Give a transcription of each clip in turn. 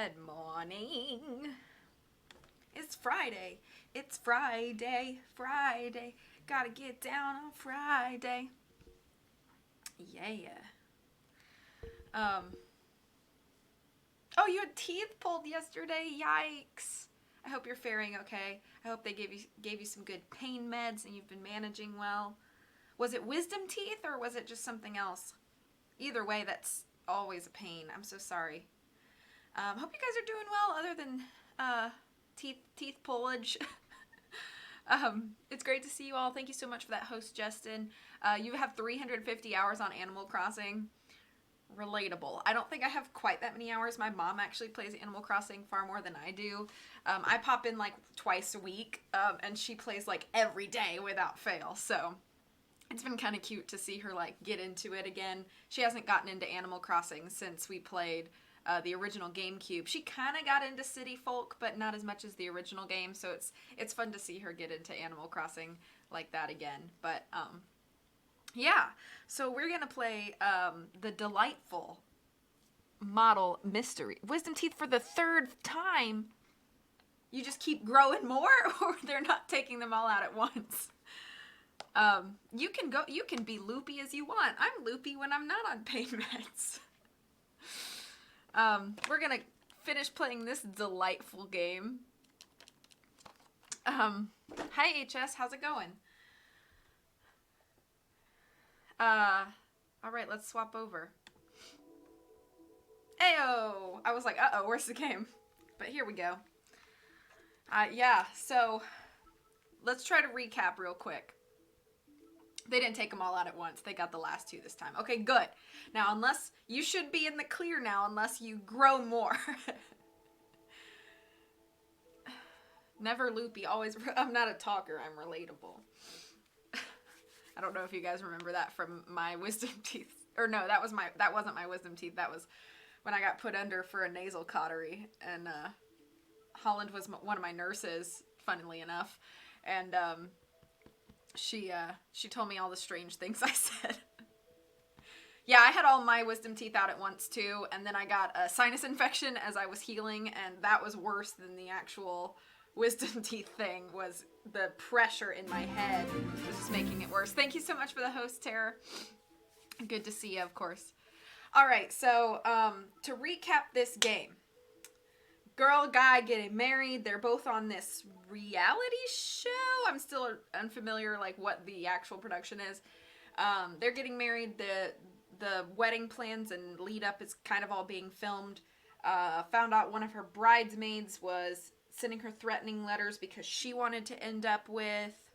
Good morning. It's Friday. It's Friday. Friday. Gotta get down on Friday. Yeah. Oh, you had teeth pulled yesterday. Yikes. I hope you're faring okay. I hope they gave you some good pain meds and you've been managing well. Was it wisdom teeth or was it just something else? Either way, that's always a pain. I'm so sorry. Hope you guys are doing well other than teeth pullage. It's great to see you all. Thank you so much for that, host Justin. You have 350 hours on Animal Crossing. Relatable. I don't think I have quite that many hours. My mom actually plays Animal Crossing far more than I do. I pop in like twice a week, and she plays like every day without fail. So it's been kind of cute to see her like get into it again. She hasn't gotten into Animal Crossing since we played the original GameCube. She kind of got into City Folk, but not as much as the original game. So it's fun to see her get into Animal Crossing like that again. But yeah, so we're gonna play the delightful model mystery. Wisdom teeth for the third time. You just keep growing more, or they're not taking them all out at once. You can be loopy as you want. I'm loopy when I'm not on pain meds. We're gonna finish playing this delightful game. Hi HS, how's it going? Alright, let's swap over. Ayo! I was like, uh-oh, where's the game? But here we go. Yeah, so let's try to recap real quick. They didn't take them all out at once. They got the last two this time. Okay, good. Now, you should be in the clear now unless you grow more. Never loopy, always. I'm not a talker, I'm relatable. I don't know if you guys remember that from my wisdom teeth. Or no, that wasn't my wisdom teeth. That was when I got put under for a nasal cautery. And Holland was one of my nurses, funnily enough. And she told me all the strange things I said. Yeah, I had all my wisdom teeth out at once too, and then I got a sinus infection as I was healing, and that was worse than the actual wisdom teeth thing. Was the pressure in my head was just making it worse. Thank you so much for the host, Tara. Good to see you, of course. All right, so to recap this game. Girl, guy getting married. They're both on this reality show. I'm still unfamiliar, like, what the actual production is. They're getting married. The wedding plans and lead up is kind of all being filmed. Found out one of her bridesmaids was sending her threatening letters because she wanted to end up with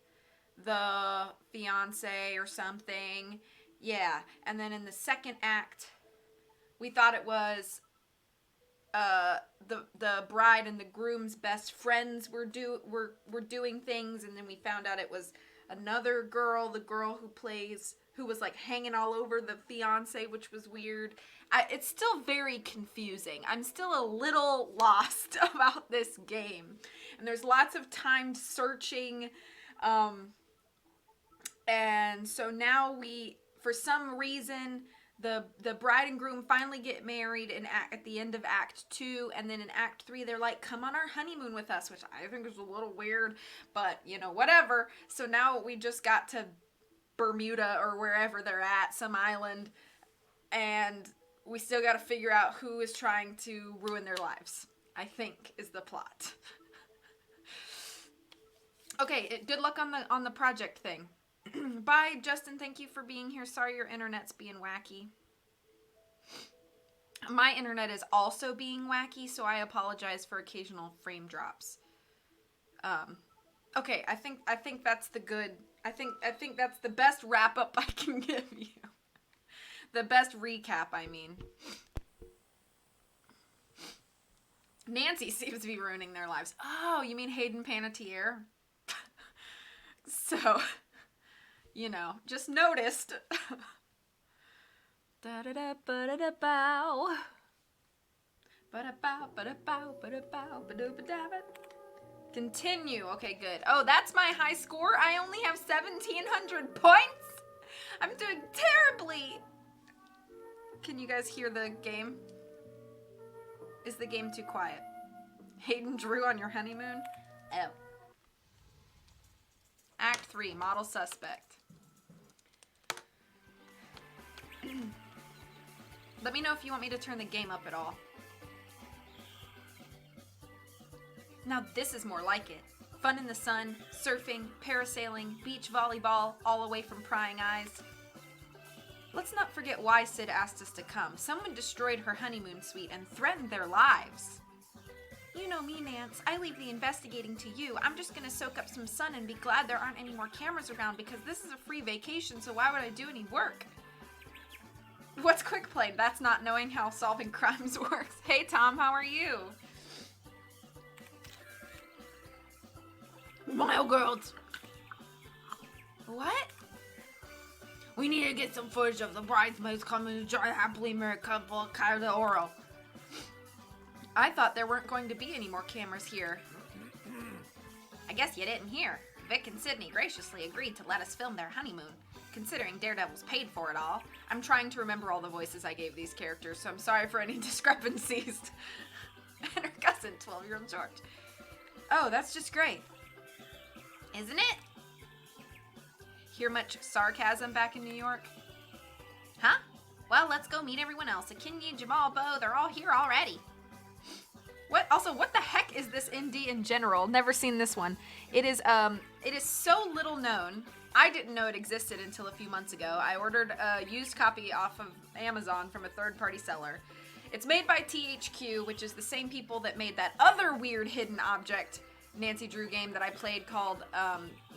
the fiance or something. Yeah, and then in the second act, we thought it was the bride and the groom's best friends were doing things, and then we found out it was another girl, the girl who was like hanging all over the fiance, which was weird. It's still very confusing. I'm still a little lost about this game, and there's lots of timed searching, and so now for some reason, the bride and groom finally get married at the end of Act 2, and then in Act 3, they're like, come on our honeymoon with us, which I think is a little weird, but, whatever. So now we just got to Bermuda or wherever they're at, some island, and we still got to figure out who is trying to ruin their lives, I think, is the plot. Okay, good luck on the project thing. Bye, Justin. Thank you for being here. Sorry your internet's being wacky. My internet is also being wacky, so I apologize for occasional frame drops. Okay, I think that's the good. I think that's the best wrap up I can give you. The best recap, I mean. Nancy seems to be ruining their lives. Oh, you mean Hayden Panettiere? So, just noticed. Da-da-da-ba-da-da-bow. Ba-da-bow, ba-da-bow, ba-da-bow, ba-da-ba-da-ba. Continue. Okay, good. Oh, that's my high score? I only have 1,700 points? I'm doing terribly. Can you guys hear the game? Is the game too quiet? Hayden Drew on your honeymoon? Oh. Act 3, model suspect. Let me know if you want me to turn the game up at all. Now this is more like it. Fun in the sun, surfing, parasailing, beach volleyball, all away from prying eyes. Let's not forget why Sid asked us to come. Someone destroyed her honeymoon suite and threatened their lives. You know me, Nance. I leave the investigating to you. I'm just gonna soak up some sun and be glad there aren't any more cameras around because this is a free vacation, so why would I do any work? What's quick play? That's not knowing how solving crimes works. Hey Tom, how are you? Wild girls. What? We need to get some footage of the bridesmaids coming to join a happily married couple, Kyla Oro. I thought there weren't going to be any more cameras here. I guess you didn't hear. Vic and Sydney graciously agreed to let us film their honeymoon. Considering Daredevil's paid for it all, I'm trying to remember all the voices I gave these characters, so I'm sorry for any discrepancies. And her cousin, 12-year-old George. Oh, that's just great. Isn't it? Hear much sarcasm back in New York? Huh? Well, let's go meet everyone else. Akinyi, Jamal, Bo, they're all here already. What the heck is this indie in general? Never seen this one. It is so little known. I didn't know it existed until a few months ago. I ordered a used copy off of Amazon from a third-party seller. It's made by THQ, which is the same people that made that other weird hidden object Nancy Drew game that I played called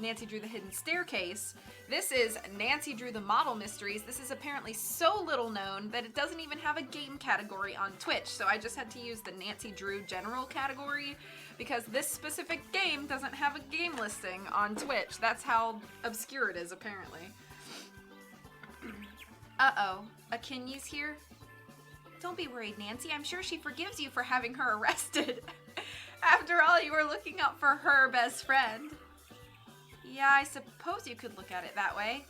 Nancy Drew the Hidden Staircase. This is Nancy Drew the Model Mysteries. This is apparently so little known that it doesn't even have a game category on Twitch, so I just had to use the Nancy Drew general category because this specific game doesn't have a game listing on Twitch. That's how obscure it is, apparently. Uh-oh, Akinyi's here? Don't be worried, Nancy. I'm sure she forgives you for having her arrested. After all, you were looking out for her best friend. Yeah, I suppose you could look at it that way.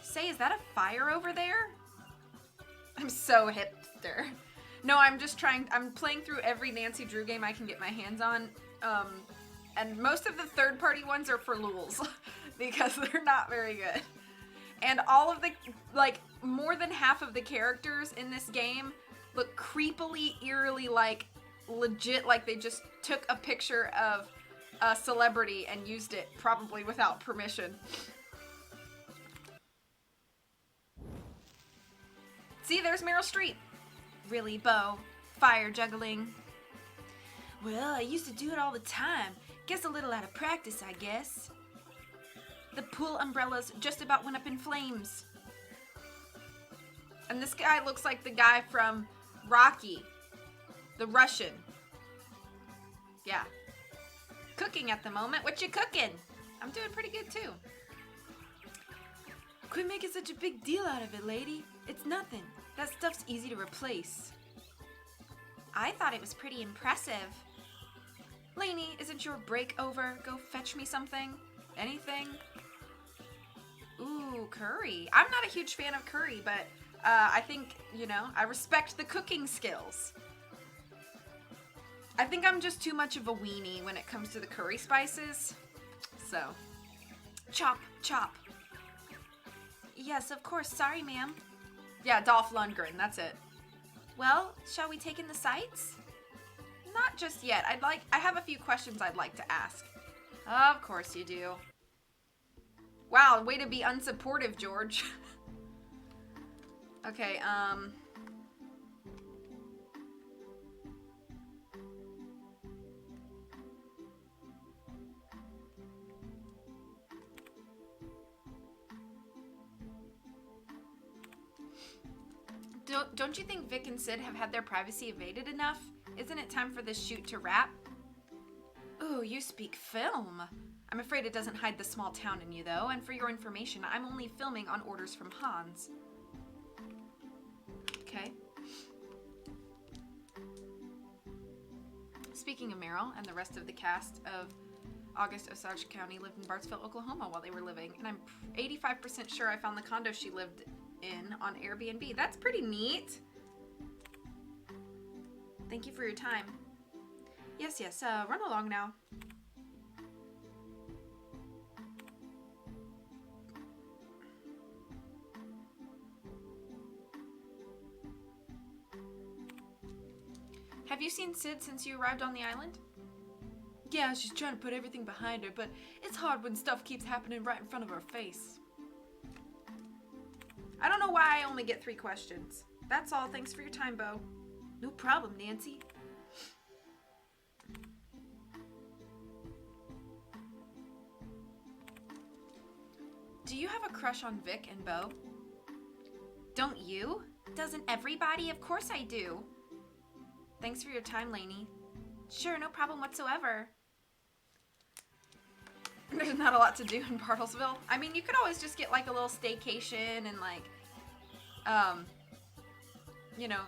Say, is that a fire over there? I'm so hipster. No, I'm playing through every Nancy Drew game I can get my hands on. And most of the third-party ones are for lulz because they're not very good. And all of the, more than half of the characters in this game look creepily, eerily legit, like they just took a picture of a celebrity and used it, probably without permission. See, there's Meryl Streep. Really, Bo? Fire juggling? Well, I used to do it all the time. Guess a little out of practice, I guess. The pool umbrellas just about went up in flames. And this guy looks like the guy from Rocky. The Russian. Yeah. Cooking at the moment. What you cooking? I'm doing pretty good too. Quit making such a big deal out of it, lady. It's nothing. That stuff's easy to replace. I thought it was pretty impressive. Lainey, isn't your break over? Go fetch me something. Anything? Ooh, curry. I'm not a huge fan of curry, but I think, I respect the cooking skills. I think I'm just too much of a weenie when it comes to the curry spices. So, chop, chop. Yes, of course. Sorry, ma'am. Yeah, Dolph Lundgren. That's it. Well, shall we take in the sights? Not just yet. I have a few questions I'd like to ask. Of course you do. Wow, way to be unsupportive, George. Okay, Don't you think Vic and Sid have had their privacy evaded enough? Isn't it time for this shoot to wrap? Ooh, you speak film. I'm afraid it doesn't hide the small town in you, though, and for your information, I'm only filming on orders from Hans. Okay. Speaking of Meryl and the rest of the cast of August Osage County lived in Bartsville, Oklahoma while they were living, and I'm 85% sure I found the condo she lived in on Airbnb. That's pretty neat. Thank you for your time. Yes, run along now. Have you seen Sid since you arrived on the island? Yeah, she's trying to put everything behind her, but it's hard when stuff keeps happening right in front of her face. I don't know why I only get 3 questions. That's all. Thanks for your time, Bo. No problem, Nancy. Do you have a crush on Vic and Bo? Don't you? Doesn't everybody? Of course I do. Thanks for your time, Lainey. Sure, no problem whatsoever. There's not a lot to do in Bartlesville. I mean, you could always just get like a little staycation and like, you know,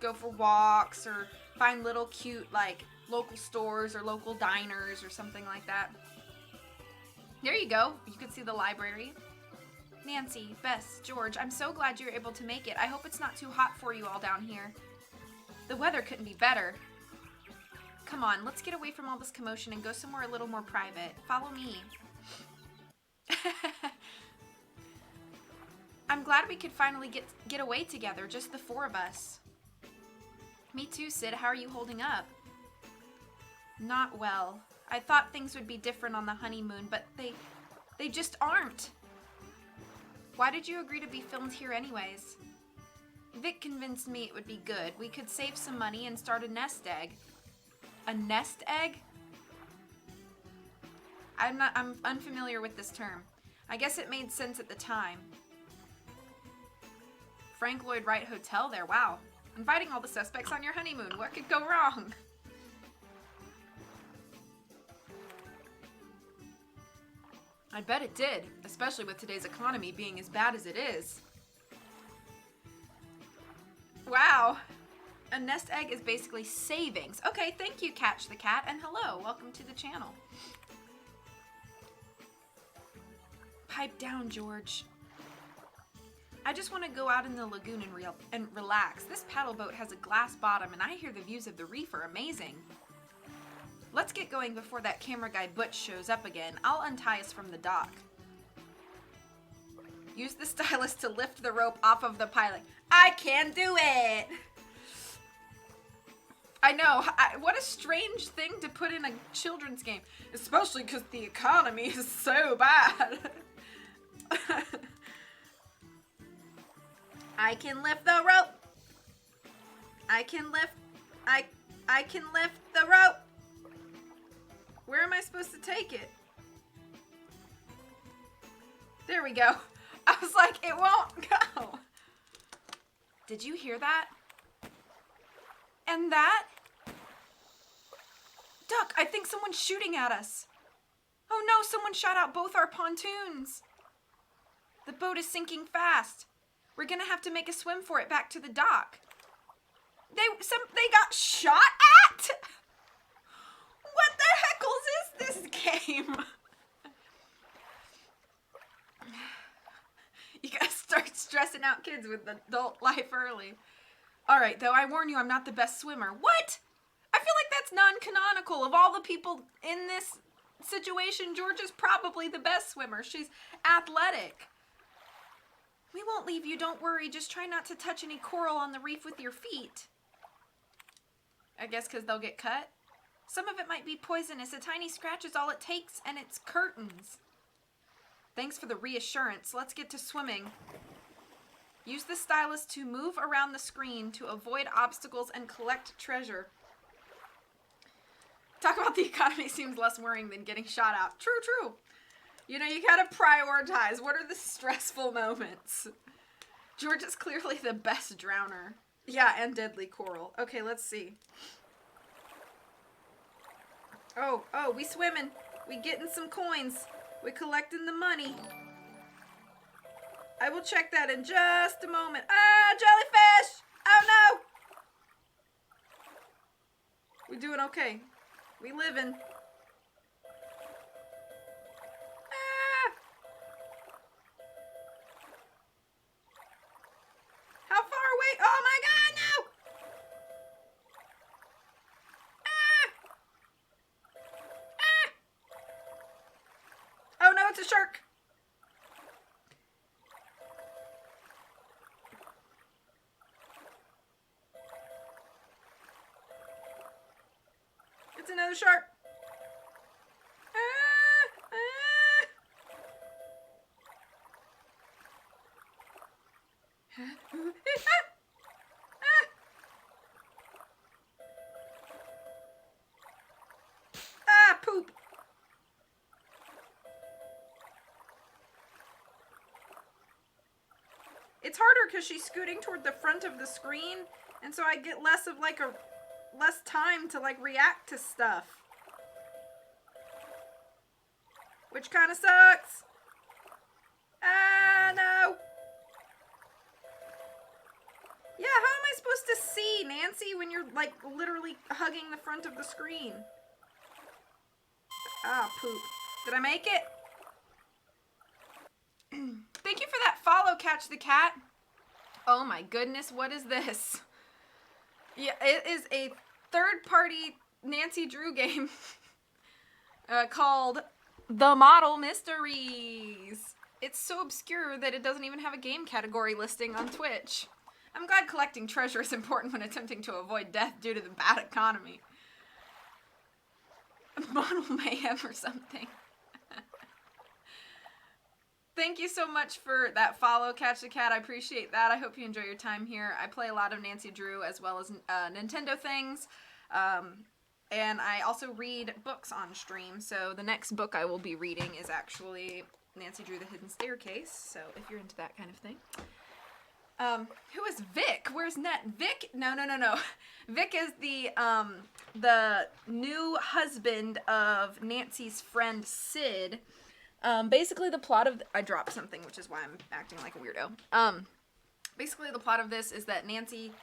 go for walks or find little cute like local stores or local diners or something like that. There you go. You could see the library. Nancy, Bess, George, I'm so glad you're able to make it. I hope it's not too hot for you all down here. The weather couldn't be better. Come on, let's get away from all this commotion and go somewhere a little more private. Follow me. I'm glad we could finally get away together, just the 4 of us. Me too, Sid. How are you holding up? Not well. I thought things would be different on the honeymoon, but they just aren't. Why did you agree to be filmed here anyways? Vic convinced me it would be good. We could save some money and start a nest egg. A nest egg? I'm unfamiliar with this term. I guess it made sense at the time. Frank Lloyd Wright Hotel there, wow. Inviting all the suspects on your honeymoon. What could go wrong? I bet it did, especially with today's economy being as bad as it is. Wow. A nest egg is basically savings. Okay, thank you, Catch the Cat, and hello, welcome to the channel. Pipe down, George. I just want to go out in the lagoon and relax. This paddle boat has a glass bottom, and I hear the views of the reef are amazing. Let's get going before that camera guy Butch shows up again. I'll untie us from the dock. Use the stylus to lift the rope off of the piling. I can do it! I know, what a strange thing to put in a children's game. Especially because the economy is so bad. I can lift the rope. I can lift the rope. Where am I supposed to take it? There we go. I was like, it won't go. Did you hear that? And that? Duck, I think someone's shooting at us. Oh no, someone shot out both our pontoons. The boat is sinking fast. We're gonna have to make a swim for it back to the dock. They got shot at? What the heckles is this game? You gotta start stressing out kids with adult life early. Alright, though, I warn you, I'm not the best swimmer. What? I feel like that's non-canonical. Of all the people in this situation, George is probably the best swimmer. She's athletic. We won't leave you, don't worry. Just try not to touch any coral on the reef with your feet. I guess because they'll get cut. Some of it might be poisonous. A tiny scratch is all it takes, and it's curtains. Thanks for the reassurance. Let's get to swimming. Use the stylus to move around the screen to avoid obstacles and collect treasure. Talk about the economy seems less worrying than getting shot out. True, true. You know, you gotta prioritize. What are the stressful moments? George is clearly the best drowner. Yeah, and deadly coral. Okay, let's see. Oh, we swimming. We getting some coins. We collecting the money. I will check that in just a moment. Ah, jellyfish! Oh no! We doing okay. We living. Ah! How far away? Oh my god, no! shark. It's another shark. Poop. It's harder because she's scooting toward the front of the screen, and so I get less time to like react to stuff. Which kind of sucks. No. Yeah, how am I supposed to see, Nancy, when you're like literally hugging the front of the screen? Poop. Did I make it? Thank you for that follow, Catch the Cat. Oh my goodness, what is this? Yeah, it is a third-party Nancy Drew game called The Model Mysteries. It's so obscure that it doesn't even have a game category listing on Twitch. I'm glad collecting treasure is important when attempting to avoid death due to the bad economy. Model mayhem or something. Thank you so much for that follow, Catch the Cat. I appreciate that. I hope you enjoy your time here. I play a lot of Nancy Drew as well as Nintendo things. And I also read books on stream. So the next book I will be reading is actually Nancy Drew The Hidden Staircase. So if you're into that kind of thing. Who is Vic? Where's Net? Vic? No. Vic is the new husband of Nancy's friend Sid. Basically the plot of... I dropped something, which is why I'm acting like a weirdo. Basically the plot of this is that Nancy,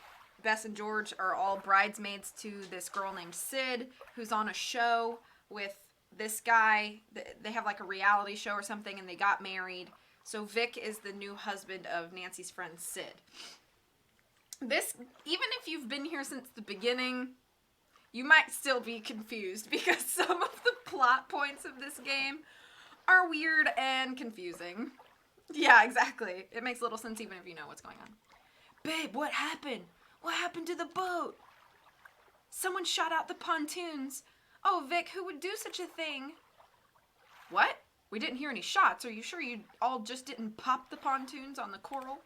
Bess, and George are all bridesmaids to this girl named Sid, who's on a show with this guy. They have like a reality show or something, and they got married. So Vic is the new husband of Nancy's friend Sid. This, even if you've been here since the beginning, you might still be confused because some of the plot points of this game are weird and confusing. Yeah, exactly. It makes little sense even if you know what's going on. Babe, what happened? What happened to the boat? Someone shot out the pontoons. Oh, Vic, who would do such a thing? What? We didn't hear any shots. Are you sure you all just didn't pop the pontoons on the coral?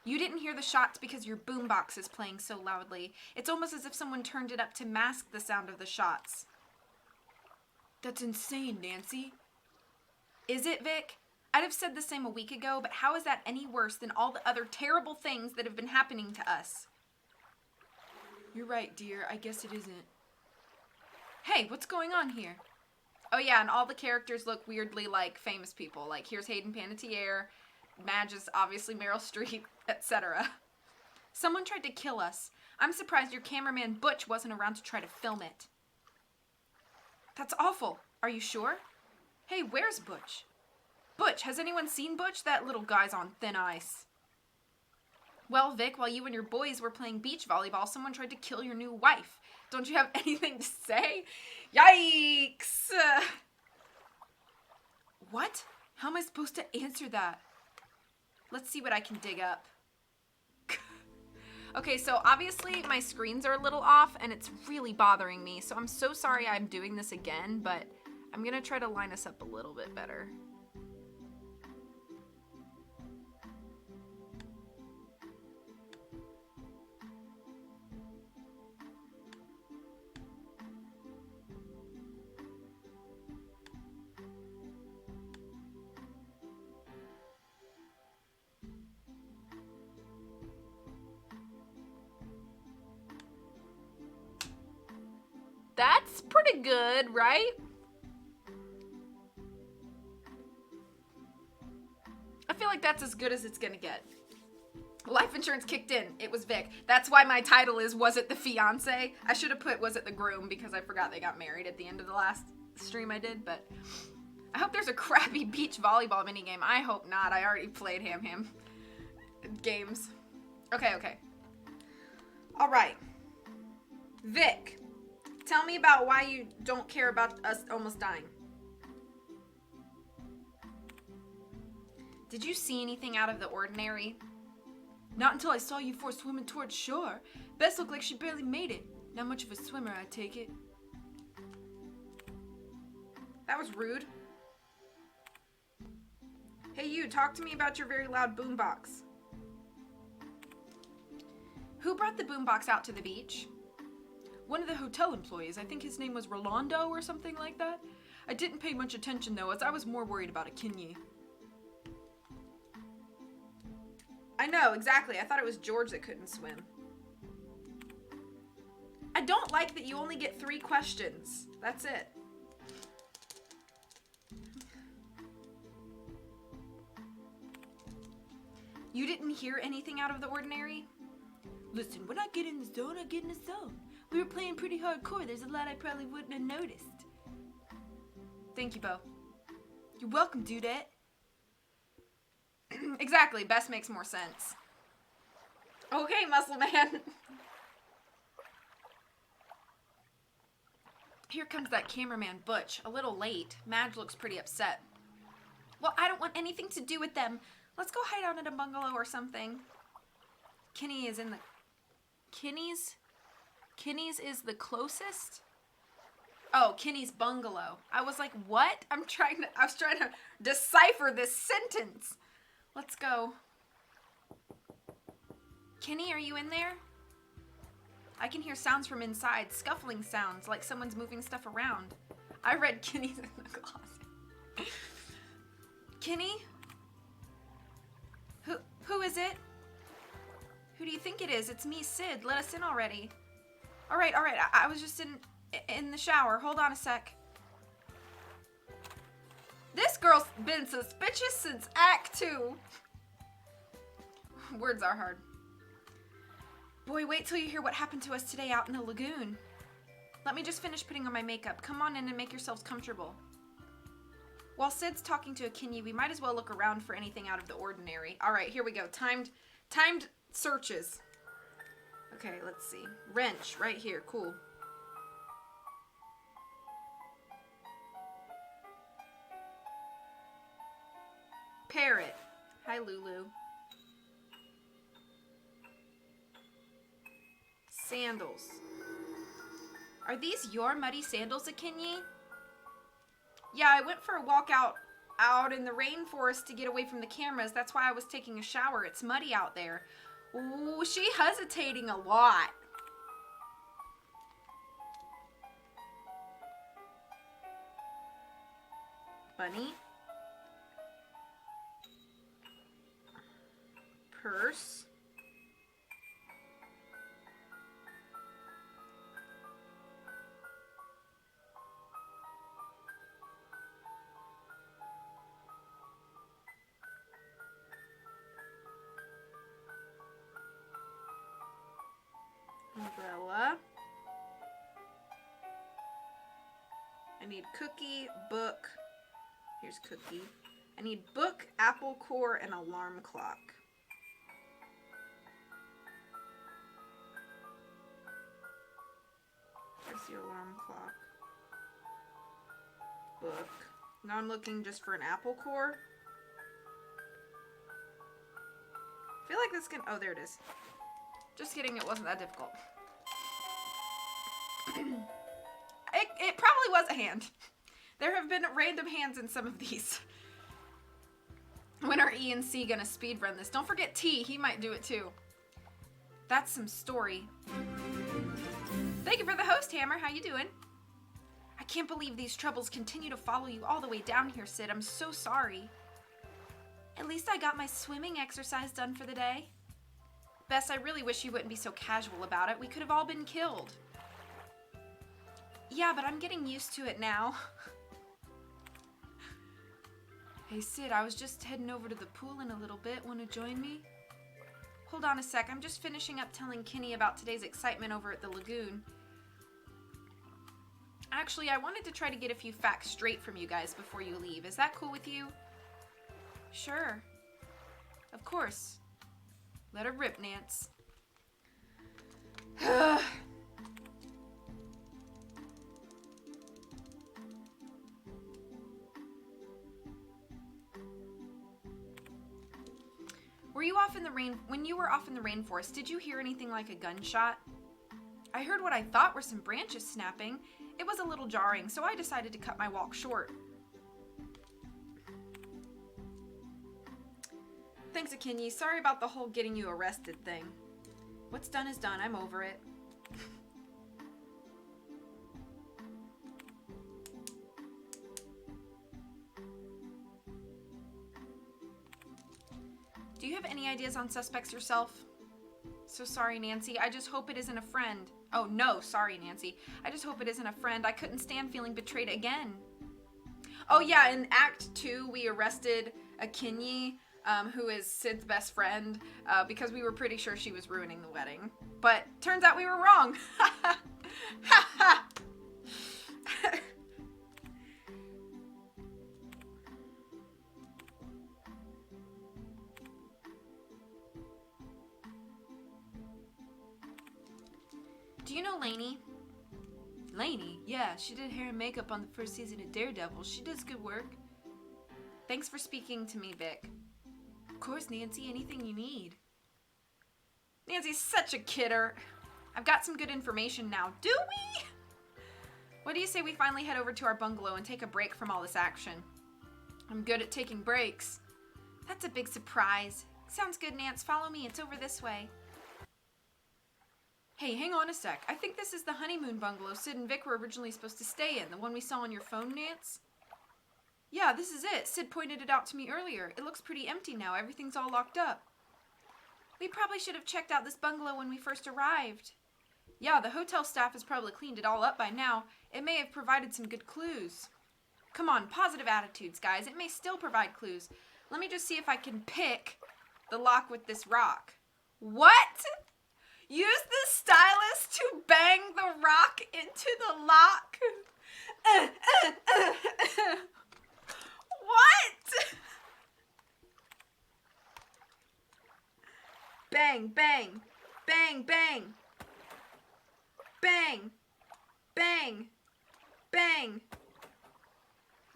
You didn't hear the shots because your boombox is playing so loudly. It's almost as if someone turned it up to mask the sound of the shots. That's insane, Nancy. Is it, Vic? I'd have said the same a week ago, but how is that any worse than all the other terrible things that have been happening to us? You're right, dear. I guess it isn't. Hey, what's going on here? Oh yeah, and all the characters look weirdly like famous people. Like, here's Hayden Panettiere, Madge is obviously Meryl Streep, etc. Someone tried to kill us. I'm surprised your cameraman Butch wasn't around to try to film it. That's awful. Are you sure? Hey, where's Butch? Butch, has anyone seen Butch? That little guy's on thin ice. Well, Vic, while you and your boys were playing beach volleyball, someone tried to kill your new wife. Don't you have anything to say? Yikes! What? How am I supposed to answer that? Let's see what I can dig up. Okay, so obviously my screens are a little off and it's really bothering me. So I'm so sorry I'm doing this again, but I'm gonna try to line us up a little bit better. That's pretty good, right? I feel like that's as good as it's gonna get. Life insurance kicked in. It was Vic. That's why my title is Was It the Fiance? I should have put Was It the Groom because I forgot they got married at the end of the last stream I did, but I hope there's a crappy beach volleyball minigame. I hope not. I already played Ham games. Okay. All right. Vic, tell me about why you don't care about us almost dying. Did you see anything out of the ordinary? Not until I saw you four swimming towards shore. Bess looked like she barely made it. Not much of a swimmer, I take it. That was rude. Hey you, talk to me about your very loud boombox. Who brought the boombox out to the beach? One of the hotel employees. I think his name was Rolando or something like that. I didn't pay much attention though, as I was more worried about a Kinyi. I know, exactly. I thought it was George that couldn't swim. I don't like that you only get 3 questions. That's it. You didn't hear anything out of the ordinary? Listen, when I get in the zone, I get in the zone. We were playing pretty hardcore. There's a lot I probably wouldn't have noticed. Thank you, Bo. You're welcome, Dudette. Exactly, Bess makes more sense. Okay, Muscle Man. Here comes that cameraman, Butch. A little late. Madge looks pretty upset. Well, I don't want anything to do with them. Let's go hide out in a bungalow or something. Kinney is in the... Kinney's is the closest? Oh, Kinney's bungalow. I was like, what? I was trying to decipher this sentence. Let's go. Kinney, are you in there? I can hear sounds from inside, scuffling sounds, like someone's moving stuff around. I read Kinney's in the closet. Kinney? Who is it? Who do you think it is? It's me, Sid. Let us in already. All right. I was just in the shower. Hold on a sec. This girl's been suspicious since Act 2. Words are hard. Boy, wait till you hear what happened to us today out in the lagoon. Let me just finish putting on my makeup. Come on in and make yourselves comfortable. While Sid's talking to a Kinyi, we might as well look around for anything out of the ordinary. All right, here we go. Timed searches. Okay, let's see. Wrench, right here. Cool. Parrot. Hi, Lulu. Sandals. Are these your muddy sandals, Akinyi? Yeah, I went for a walk out in the rainforest to get away from the cameras. That's why I was taking a shower. It's muddy out there. Ooh, she hesitating a lot. Bunny. Purse. Umbrella. I need cookie, book. Here's cookie. I need book, apple core, and alarm clock. There's the alarm clock. Book. Now I'm looking just for an apple core. I feel like this can... Oh, there it is. Just kidding, it wasn't that difficult. It probably was a hand. There have been random hands in some of these. When are E and C gonna speedrun this? Don't forget T, he might do it too. That's some story. Thank you for the host, Hammer. How you doing? I can't believe these troubles continue to follow you all the way down here, Sid. I'm so sorry. At least I got my swimming exercise done for the day. Bess, I really wish you wouldn't be so casual about it. We could have all been killed. Yeah, but I'm getting used to it now. Hey, Sid, I was just heading over to the pool in a little bit. Want to join me? Hold on a sec. I'm just finishing up telling Kinney about today's excitement over at the lagoon. Actually, I wanted to try to get a few facts straight from you guys before you leave. Is that cool with you? Sure. Of course. Let her rip, Nance. you off in the rain? When you were off in the rainforest, did you hear anything like a gunshot? I heard what I thought were some branches snapping. It was a little jarring, so I decided to cut my walk short. Thanks, Akinyi. Sorry about the whole getting you arrested thing. What's done is done. I'm over it. Do you have any ideas on suspects yourself? So sorry, Nancy. I just hope it isn't a friend. Oh, no. Sorry, Nancy. I just hope it isn't a friend. I couldn't stand feeling betrayed again. Oh, yeah. In Act 2, we arrested Akinyi, who is Sid's best friend, because we were pretty sure she was ruining the wedding. But turns out we were wrong. Ha ha! Do you know Lainey? Lainey? Yeah, she did hair and makeup on the first season of Daredevil. She does good work. Thanks for speaking to me, Vic. Of course, Nancy. Anything you need. Nancy's such a kidder. I've got some good information now. Do we? What do you say we finally head over to our bungalow and take a break from all this action? I'm good at taking breaks. That's a big surprise. Sounds good, Nance. Follow me. It's over this way. Hey, hang on a sec. I think this is the honeymoon bungalow Sid and Vic were originally supposed to stay in. The one we saw on your phone, Nance? Yeah, this is it. Sid pointed it out to me earlier. It looks pretty empty now. Everything's all locked up. We probably should have checked out this bungalow when we first arrived. Yeah, the hotel staff has probably cleaned it all up by now. It may have provided some good clues. Come on, positive attitudes, guys. It may still provide clues. Let me just see if I can pick the lock with this rock. What? Use the stylus to bang the rock into the lock? What? Bang, bang, bang, bang. Bang, bang, bang.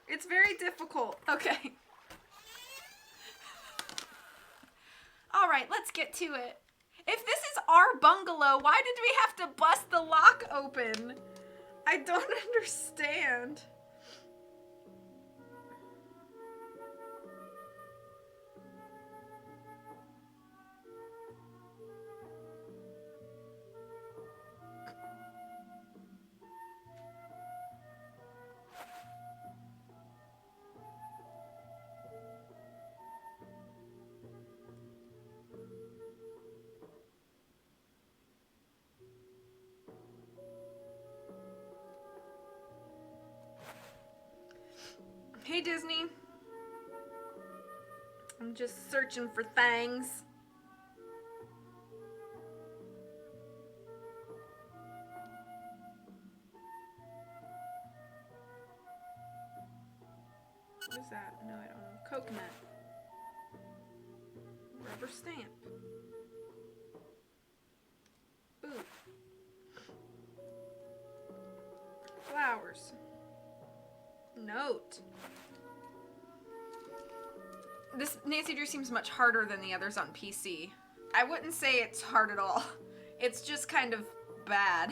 It's very difficult. Okay. All right, let's get to it. If this is our bungalow, why did we have to bust the lock open? I don't understand. Hey, Disney. I'm just searching for things. What is that? No, I don't know. Coconut. Rubber stamp. Boot. Flowers. Note. This Nancy Drew seems much harder than the others on PC. I wouldn't say it's hard at all. It's just kind of bad.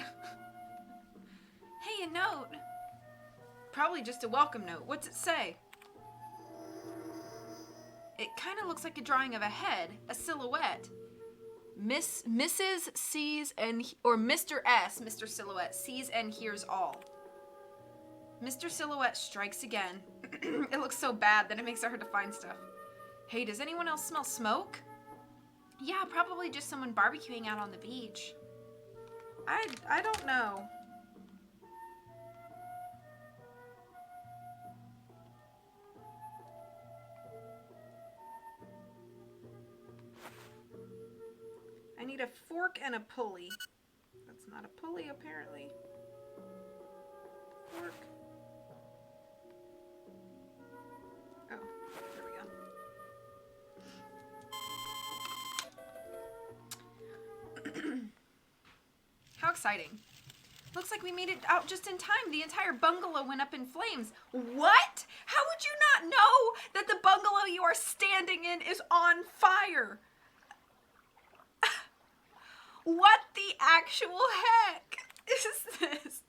Hey, a note. Probably just a welcome note. What's it say? It kind of looks like a drawing of a head, a silhouette. Mrs. sees and, or Mr. S, Mr. Silhouette, sees and hears all. Mr. Silhouette strikes again. It looks so bad that it makes it hard to find stuff. Hey, does anyone else smell smoke? Yeah, probably just someone barbecuing out on the beach. I don't know. I need a fork and a pulley. That's not a pulley, apparently. Fork. Oh, there we go. How exciting. Looks like we made it out just in time. The entire bungalow went up in flames. What? How would you not know that the bungalow you are standing in is on fire? What the actual heck is this?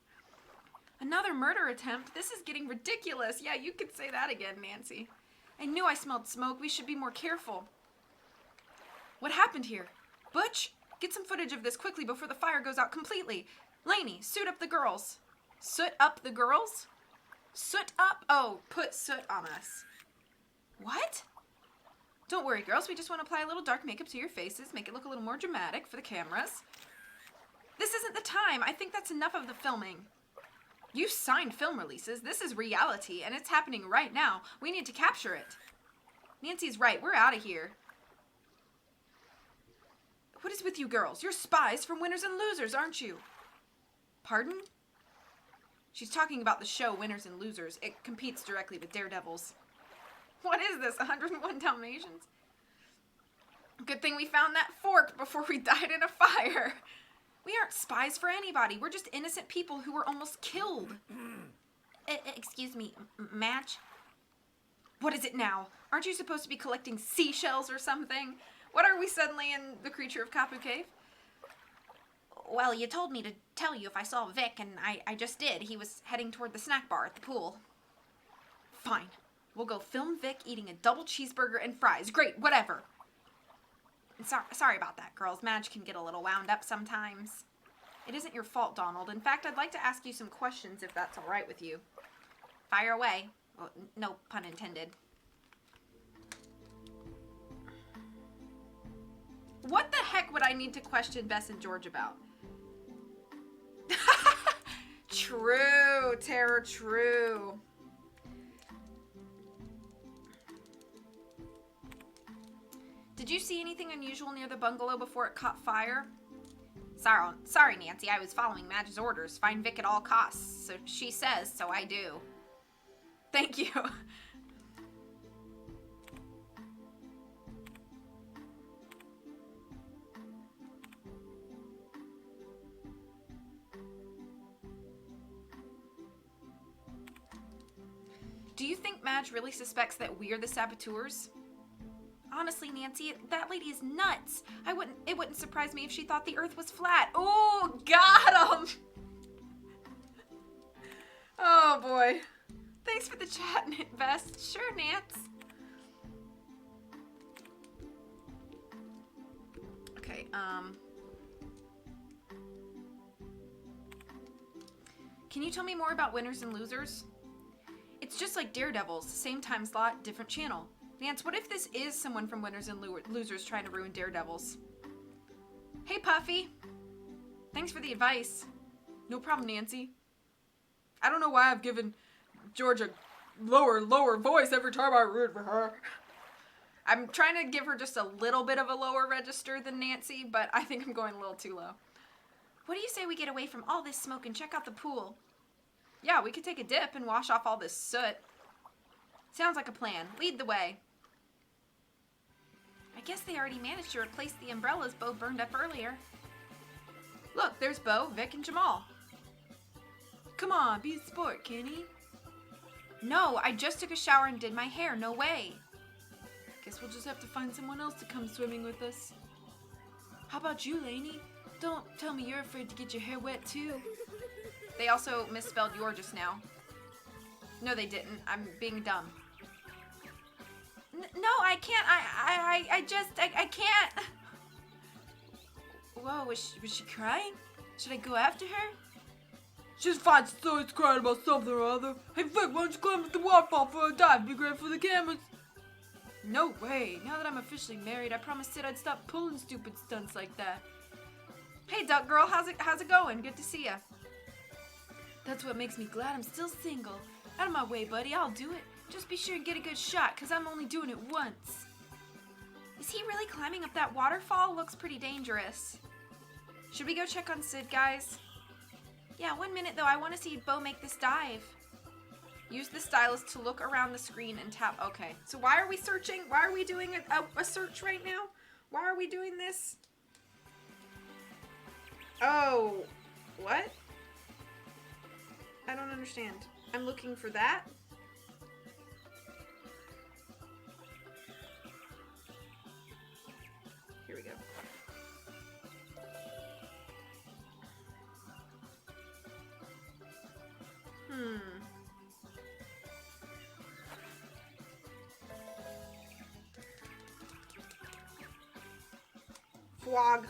Another murder attempt? This is getting ridiculous. Yeah, you could say that again, Nancy. I knew I smelled smoke. We should be more careful. What happened here? Butch, get some footage of this quickly before the fire goes out completely. Lainey, suit up the girls. Soot up the girls? Soot up? Oh, put soot on us. What? Don't worry, girls. We just want to apply a little dark makeup to your faces, make it look a little more dramatic for the cameras. This isn't the time. I think that's enough of the filming. You signed film releases. This is reality, and it's happening right now. We need to capture it. Nancy's right. We're out of here. What is with you girls? You're spies from Winners and Losers, aren't you? Pardon? She's talking about the show Winners and Losers. It competes directly with Daredevils. What is this, 101 Dalmatians? Good thing we found that fork before we died in a fire. We aren't spies for anybody. We're just innocent people who were almost killed. Excuse me, Madge? What is it now? Aren't you supposed to be collecting seashells or something? What are we suddenly in The Creature of Kapu Cave? Well, you told me to tell you if I saw Vic, and I just did. He was heading toward the snack bar at the pool. Fine. We'll go film Vic eating a double cheeseburger and fries. Great, whatever. Sorry about that, girls. Madge can get a little wound up sometimes. It isn't your fault, Donald. In fact, I'd like to ask you some questions if that's all right with you. Fire away. Well, no pun intended. What the heck would I need to question Bess and George about? True, Tara, true. Did you see anything unusual near the bungalow before it caught fire? Sorry, Nancy. I was following Madge's orders. Find Vic at all costs. So she says, so I do. Thank you. Do you think Madge really suspects that we're the saboteurs? Honestly, Nancy, that lady is nuts. It wouldn't surprise me if she thought the earth was flat. Oh, got him! Oh, boy. Thanks for the chat, Best. Sure, Nance. Okay, Can you tell me more about Winners and Losers? It's just like Daredevils. Same time slot, different channel. Nance, what if this is someone from Winners and Losers trying to ruin Daredevils? Hey, Puffy. Thanks for the advice. No problem, Nancy. I don't know why I've given George a lower voice every time I root for her. I'm trying to give her just a little bit of a lower register than Nancy, but I think I'm going a little too low. What do you say we get away from all this smoke and check out the pool? Yeah, we could take a dip and wash off all this soot. Sounds like a plan. Lead the way. I guess they already managed to replace the umbrellas Bo burned up earlier. Look, there's Bo, Vic, and Jamal. Come on, be a sport, Kenny. No, I just took a shower and did my hair. No way. Guess we'll just have to find someone else to come swimming with us. How about you, Lainey? Don't tell me you're afraid to get your hair wet, too. They also misspelled your just now. No, they didn't. I'm being dumb. No, I can't. I can't. Whoa, was she crying? Should I go after her? She's fine. She's always crying about something or other. Hey, Vic, why don't you climb up the waterfall for a dive? Be great for the cameras. No way. Now that I'm officially married, I promised Sid I'd stop pulling stupid stunts like that. Hey, Duck Girl, how's it going? Good to see ya. That's what makes me glad I'm still single. Out of my way, buddy. I'll do it. Just be sure and get a good shot, because I'm only doing it once. Is he really climbing up that waterfall? Looks pretty dangerous. Should we go check on Sid, guys? Yeah, 1 minute, though. I want to see Bo make this dive. Use the stylus to look around the screen and tap. Okay, so why are we searching? Why are we doing a search right now? Why are we doing this? Oh, what? I don't understand. I'm looking for that. Here we go. frog?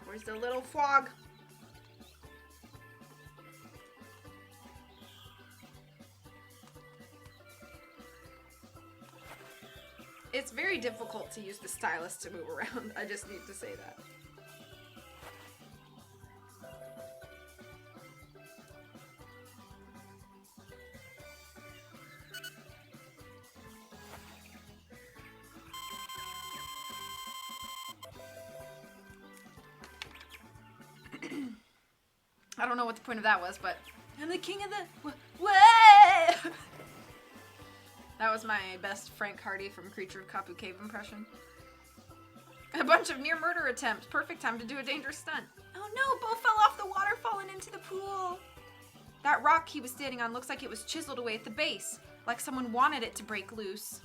Where's the little frog? It's very difficult to use the stylus to move around. I just need to say that. I don't know what the point of that was, but I'm the king of the... Whoa! That was my best Frank Hardy from Creature of Kapu Cave impression. A bunch of near murder attempts. Perfect time to do a dangerous stunt. Oh no, Bo fell off the waterfall and into the pool. That rock he was standing on looks like it was chiseled away at the base, like someone wanted it to break loose.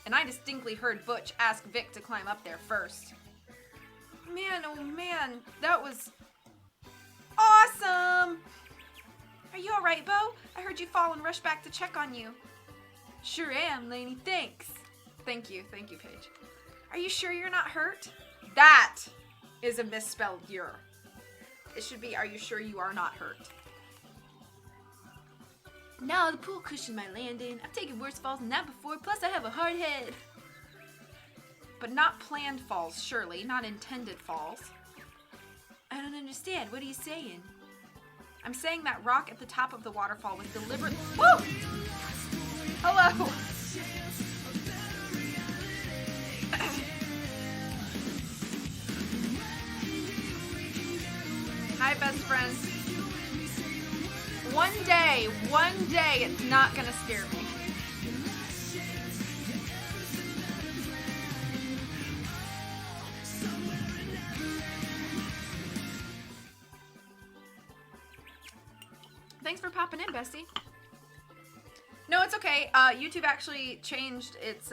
And I distinctly heard Butch ask Vic to climb up there first. Man, oh man, that was awesome! Are you alright, Bo? I heard you fall and rushed back to check on you. Sure am, Lainey, thanks. Thank you, Paige. Are you sure you're not hurt? That is a misspelled "you're." It should be, are you sure you are not hurt? No, the pool cushioned my landing. I've taken worse falls than that before, plus I have a hard head. But not planned falls, surely, not intended falls. I don't understand, what are you saying? I'm saying that rock at the top of the waterfall was deliberate. Woo! Hello! Hi, best friend. One day, it's not gonna scare me. Thanks for popping in, Bestie. No, it's okay. YouTube actually changed its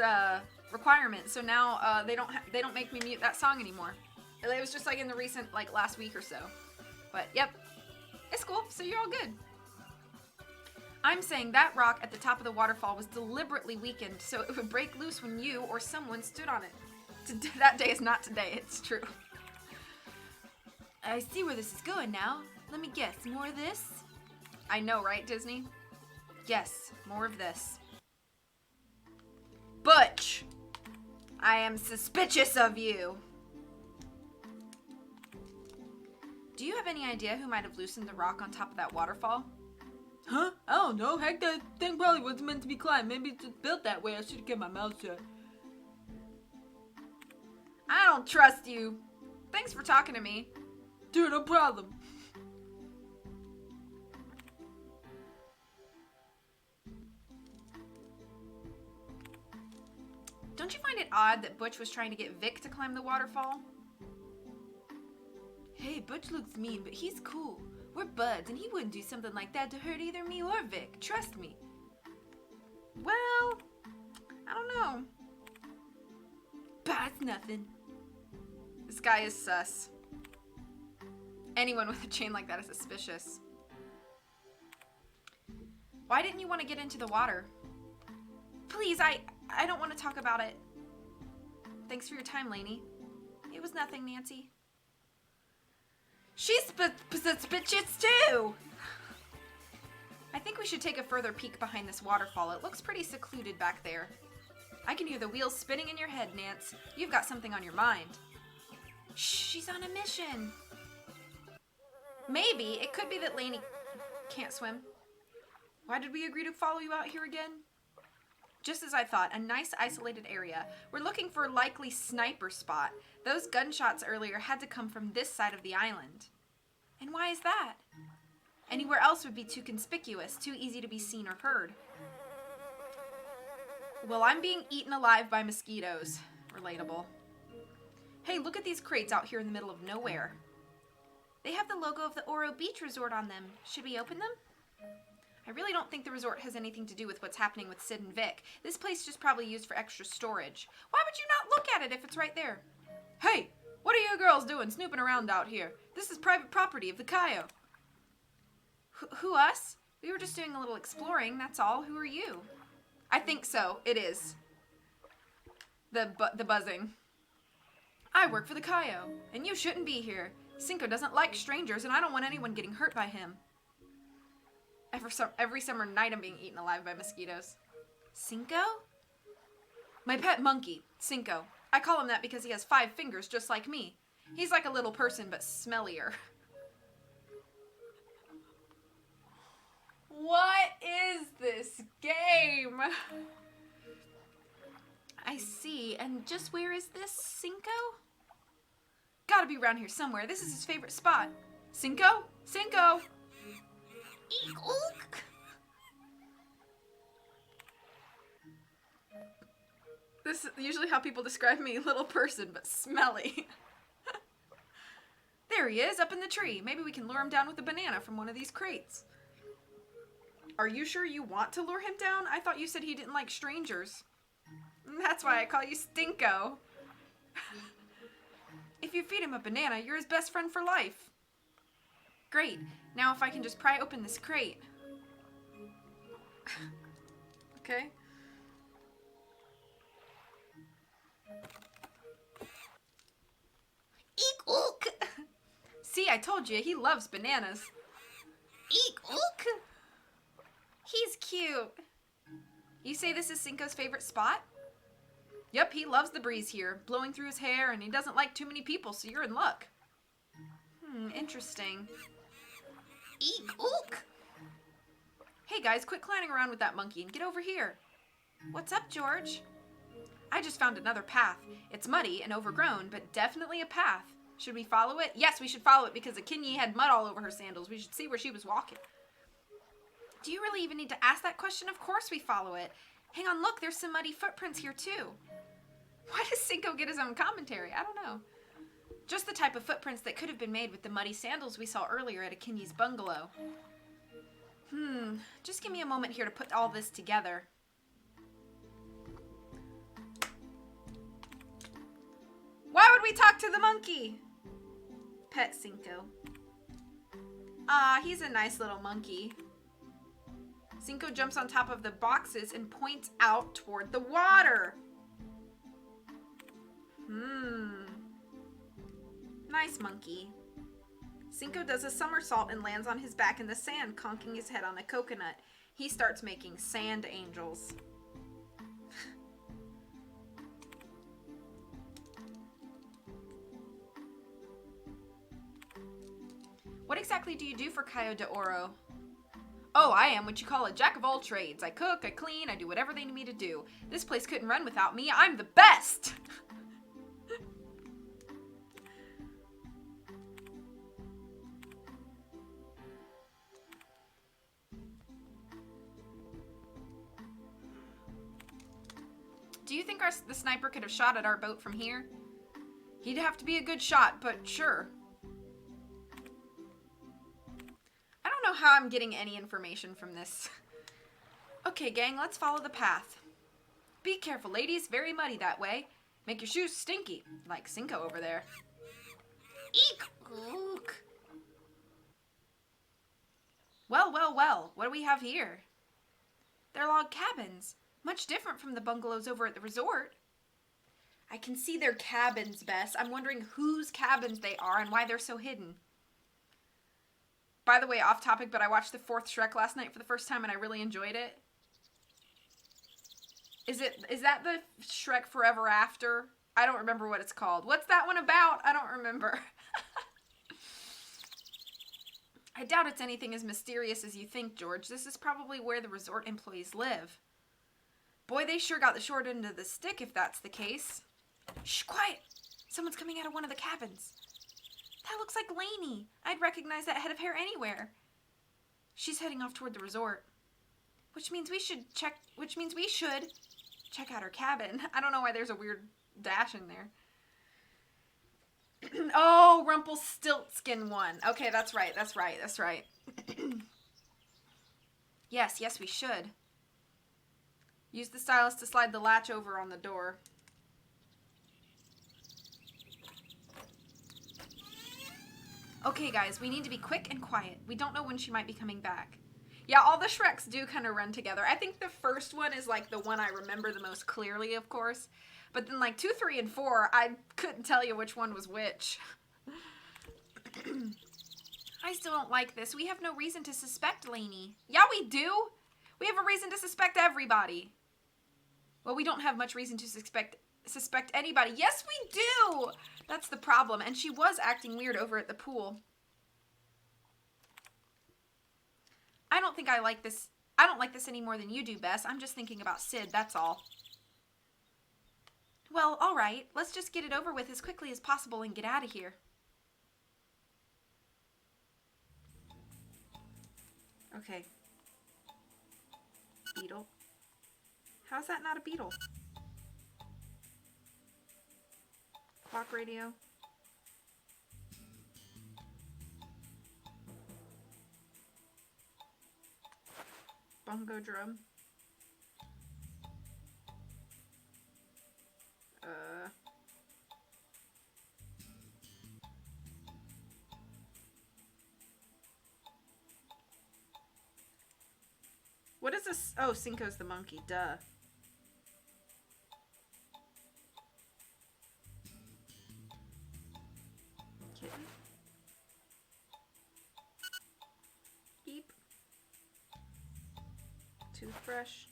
requirements, so now they don't make me mute that song anymore. It was just like in the recent, like last week or so. But yep, it's cool. So you're all good. I'm saying that rock at the top of the waterfall was deliberately weakened so it would break loose when you or someone stood on it. That day is not today. It's true. I see where this is going now. Let me guess. More of this? I know, right, Disney? Yes, more of this. Butch, I am suspicious of you. Do you have any idea who might have loosened the rock on top of that waterfall? Huh? I don't know. Heck, that thing probably wasn't meant to be climbed. Maybe it's just built that way. I should have kept my mouth shut. I don't trust you. Thanks for talking to me. Dude, no problem. Don't you find it odd that Butch was trying to get Vic to climb the waterfall? Hey, Butch looks mean, but he's cool. We're buds, and he wouldn't do something like that to hurt either me or Vic. Trust me. Well, I don't know. Bah, it's nothing. This guy is sus. Anyone with a chain like that is suspicious. Why didn't you want to get into the water? Please, I don't want to talk about it. Thanks for your time, Lainey. It was nothing, Nancy. She's suspicious too! I think we should take a further peek behind this waterfall. It looks pretty secluded back there. I can hear the wheels spinning in your head, Nance. You've got something on your mind. Shh, she's on a mission. Maybe. It could be that Lainey can't swim. Why did we agree to follow you out here again? Just as I thought, a nice isolated area. We're looking for a likely sniper spot. Those gunshots earlier had to come from this side of the island. And why is that? Anywhere else would be too conspicuous, too easy to be seen or heard. Well, I'm being eaten alive by mosquitoes. Relatable. Hey, look at these crates out here in the middle of nowhere. They have the logo of the Oro Beach Resort on them. Should we open them? I really don't think the resort has anything to do with what's happening with Sid and Vic. This place is just probably used for extra storage. Why would you not look at it if it's right there? Hey, what are you girls doing snooping around out here? This is private property of the Kaio. Who, us? We were just doing a little exploring, that's all. Who are you? I think so. It is. The buzzing. I work for the Kaio, and you shouldn't be here. Cinco doesn't like strangers, and I don't want anyone getting hurt by him. Every summer night I'm being eaten alive by mosquitoes. Cinco? My pet monkey, Cinco. I call him that because he has 5 fingers just like me. He's like a little person, but smellier. What is this game? I see. And just where is this Cinco? Gotta be around here somewhere. This is his favorite spot. Cinco? Cinco! Eek, ook. This is usually how people describe me. Little person, but smelly. There he is, up in the tree. Maybe we can lure him down with a banana from one of these crates. Are you sure you want to lure him down? I thought you said he didn't like strangers. That's why I call you Stinko. If you feed him a banana, you're his best friend for life. Great. Now if I can just pry open this crate. Okay. Eek, ook. See, I told you, he loves bananas. Eek, ook. He's cute. You say this is Cinco's favorite spot? Yep, he loves the breeze here, blowing through his hair, and he doesn't like too many people, so you're in luck. Interesting. Eek, ook. Hey guys, quit clowning around with that monkey and get over here. What's up, George? I just found another path. It's muddy and overgrown, but definitely a path. Should we follow it? Yes, we should follow it because Akinyi had mud all over her sandals. We should see where she was walking. Do you really even need to ask that question? Of course we follow it. Hang on, look, there's some muddy footprints here too. Why does Cinco get his own commentary? I don't know. Just the type of footprints that could have been made with the muddy sandals we saw earlier at Akinyi's bungalow. Just give me a moment here to put all this together. Why would we talk to the monkey? Pet Cinco. Ah, he's a nice little monkey. Cinco jumps on top of the boxes and points out toward the water. Nice monkey. Cinco does a somersault and lands on his back in the sand, conking his head on a coconut. He starts making sand angels. What exactly do you do for Cayo de Oro? Oh, I am what you call a jack of all trades. I cook, I clean, I do whatever they need me to do. This place couldn't run without me. I'm the best! Do you think the sniper could have shot at our boat from here? He'd have to be a good shot, but sure. I don't know how I'm getting any information from this. Okay, gang, let's follow the path. Be careful, ladies. Very muddy that way. Make your shoes stinky, like Cinco over there. Eek! Ook. Well, well, well. What do we have here? They're log cabins. Much different from the bungalows over at the resort. I can see their cabins best. I'm wondering whose cabins they are and why they're so hidden. By the way, off topic, but I watched the 4th Shrek last night for the first time and I really enjoyed it. Is that the Shrek Forever After? I don't remember what it's called. What's that one about? I don't remember. I doubt it's anything as mysterious as you think, George. This is probably where the resort employees live. Boy, they sure got the short end of the stick if that's the case. Shh, quiet! Someone's coming out of one of the cabins. That looks like Lainey. I'd recognize that head of hair anywhere. She's heading off toward the resort. Which means we should check out her cabin. I don't know why there's a weird dash in there. Oh, Rumpelstiltskin one. Okay, that's right. Yes, we should. Use the stylus to slide the latch over on the door. Okay, guys, we need to be quick and quiet. We don't know when she might be coming back. Yeah, all the Shreks do kind of run together. I think the first one is like the one I remember the most clearly, of course. But then like 2, 3, and 4, I couldn't tell you which one was which. I still don't like this. We have no reason to suspect Lainey. Yeah, we do. We have a reason to suspect everybody. Well, we don't have much reason to suspect anybody. Yes, we do. That's the problem. And she was acting weird over at the pool. I don't think I like this. I don't like this any more than you do, Bess. I'm just thinking about Sid, that's all. Well, all right. Let's just get it over with as quickly as possible and get out of here. Okay. Beetle. How's that not a beetle? Clock radio. Bongo drum. What is this? Oh, Cinco's the monkey. Duh. Kitten. Beep. Toothbrush.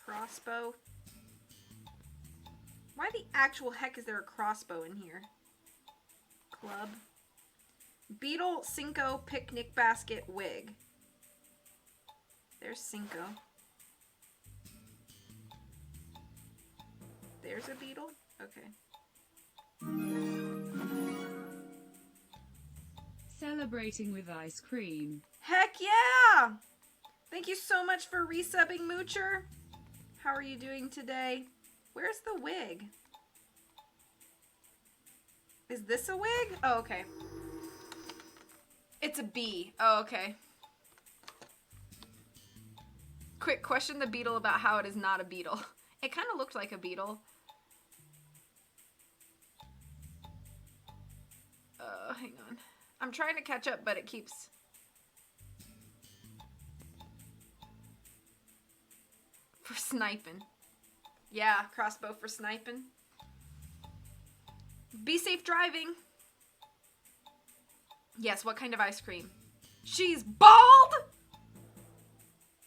Crossbow. Why the actual heck is there a crossbow in here? Club. Beetle, Cinco, picnic basket, wig. There's Cinco. There's a beetle? Okay. Celebrating with ice cream. Heck yeah! Thank you so much for resubbing, Moocher. How are you doing today? Where's the wig? Is this a wig? Oh, okay. It's a bee. Oh, okay. Quick, question the beetle about how it is not a beetle. It kind of looked like a beetle. Hang on. I'm trying to catch up, but it keeps... For sniping. Yeah, crossbow for sniping. Be safe driving. Yes, what kind of ice cream? She's bald?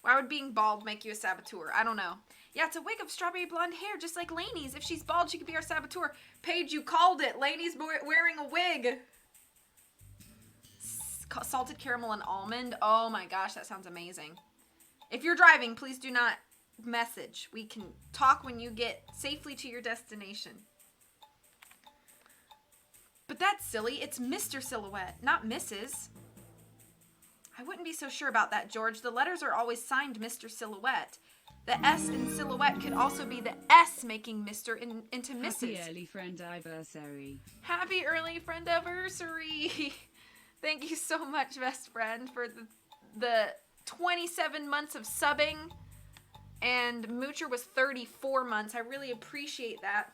Why would being bald make you a saboteur? I don't know. Yeah, it's a wig of strawberry blonde hair, just like Lainey's. If she's bald, she could be our saboteur. Paige, you called it. Lainey's wearing a wig. Salted caramel and almond. Oh my gosh, that sounds amazing. If you're driving, please do not message. We can talk when you get safely to your destination. But that's silly. It's Mr. Silhouette, not Mrs. I wouldn't be so sure about that, George. The letters are always signed Mr. Silhouette. The S in Silhouette could also be the S making Mr. into Mrs. Happy early friend anniversary. Happy early friend anniversary. Thank you so much, best friend, for the 27 months of subbing. And Moocher was 34 months. I really appreciate that.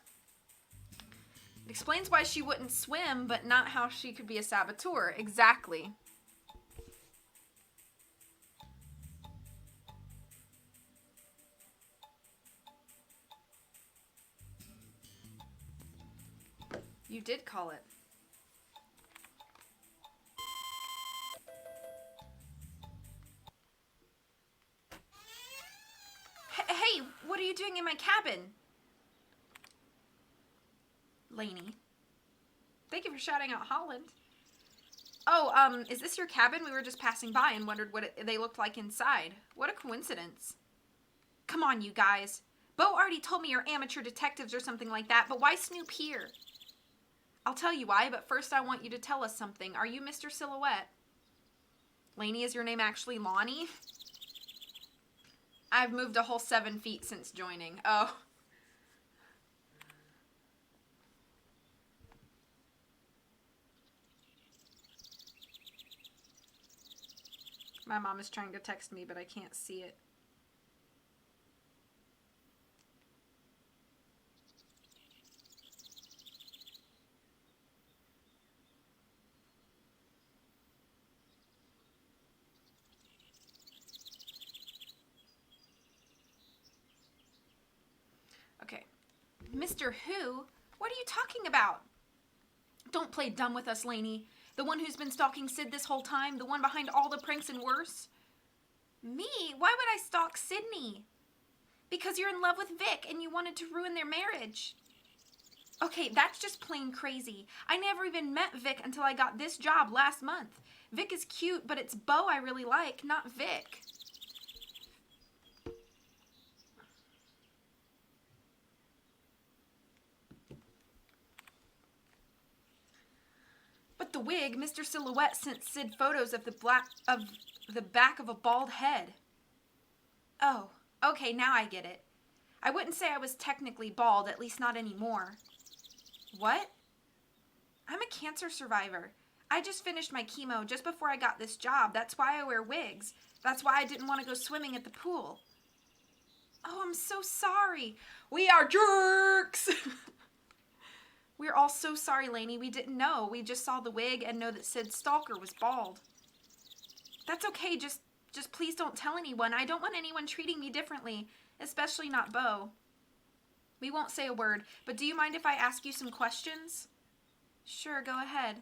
It explains why she wouldn't swim, but not how she could be a saboteur. Exactly. You did call it. Hey, what are you doing in my cabin? Lainey. Thank you for shouting out Holland. Oh, is this your cabin? We were just passing by and wondered what they looked like inside. What a coincidence. Come on, you guys. Bo already told me you're amateur detectives or something like that, but why snoop here? I'll tell you why, but first I want you to tell us something. Are you Mr. Silhouette? Lainey, is your name actually Lonnie? I've moved a whole 7 feet since joining. Oh. My mom is trying to text me, but I can't see it. Mr. Who? What are you talking about? Don't play dumb with us, Lainey. The one who's been stalking Sid this whole time? The one behind all the pranks and worse? Me? Why would I stalk Sydney? Because you're in love with Vic and you wanted to ruin their marriage. Okay, that's just plain crazy. I never even met Vic until I got this job last month. Vic is cute, but it's Beau I really like, not Vic. But the wig, Mr. Silhouette sent Sid photos of the back of a bald head. Oh, okay, now I get it. I wouldn't say I was technically bald, at least not anymore. What? I'm a cancer survivor. I just finished my chemo just before I got this job. That's why I wear wigs. That's why I didn't want to go swimming at the pool. Oh, I'm so sorry. We are jerks! We're all so sorry, Lainey. We didn't know. We just saw the wig and know that Sid's stalker was bald. That's okay. Just please don't tell anyone. I don't want anyone treating me differently, especially not Beau. We won't say a word, but do you mind if I ask you some questions? Sure, go ahead.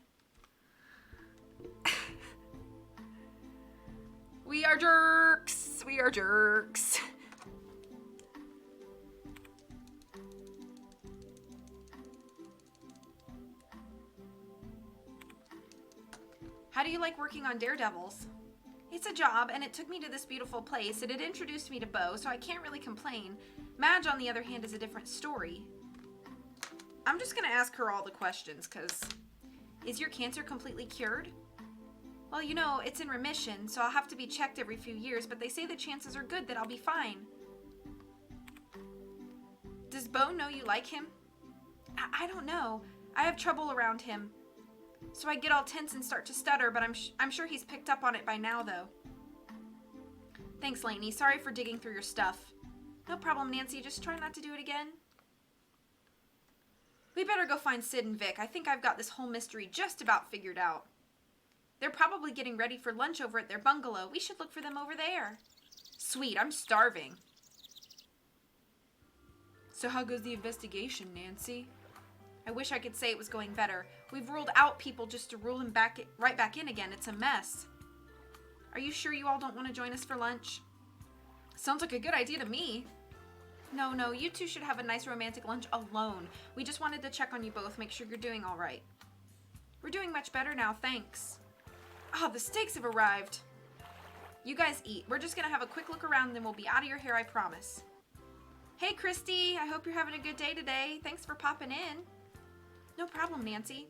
We are jerks. We are jerks. How do you like working on Daredevils? It's a job, and it took me to this beautiful place. It had introduced me to Beau, so I can't really complain. Madge, on the other hand, is a different story. I'm just gonna ask her all the questions, because is your cancer completely cured? Well, you know, it's in remission, so I'll have to be checked every few years, but they say the chances are good that I'll be fine. Does Beau know you like him? I don't know. I have trouble around him. So I get all tense and start to stutter, but I'm sure he's picked up on it by now, though. Thanks, Lainey. Sorry for digging through your stuff. No problem, Nancy. Just try not to do it again. We better go find Sid and Vic. I think I've got this whole mystery just about figured out. They're probably getting ready for lunch over at their bungalow. We should look for them over there. Sweet, I'm starving. So how goes the investigation, Nancy? I wish I could say it was going better. We've ruled out people just to rule them right back in again. It's a mess. Are you sure you all don't want to join us for lunch? Sounds like a good idea to me. No, you two should have a nice romantic lunch alone. We just wanted to check on you both, make sure you're doing all right. We're doing much better now, thanks. Oh, the steaks have arrived. You guys eat. We're just gonna have a quick look around, then we'll be out of your hair, I promise. Hey, Christy, I hope you're having a good day today. Thanks for popping in. No problem, Nancy.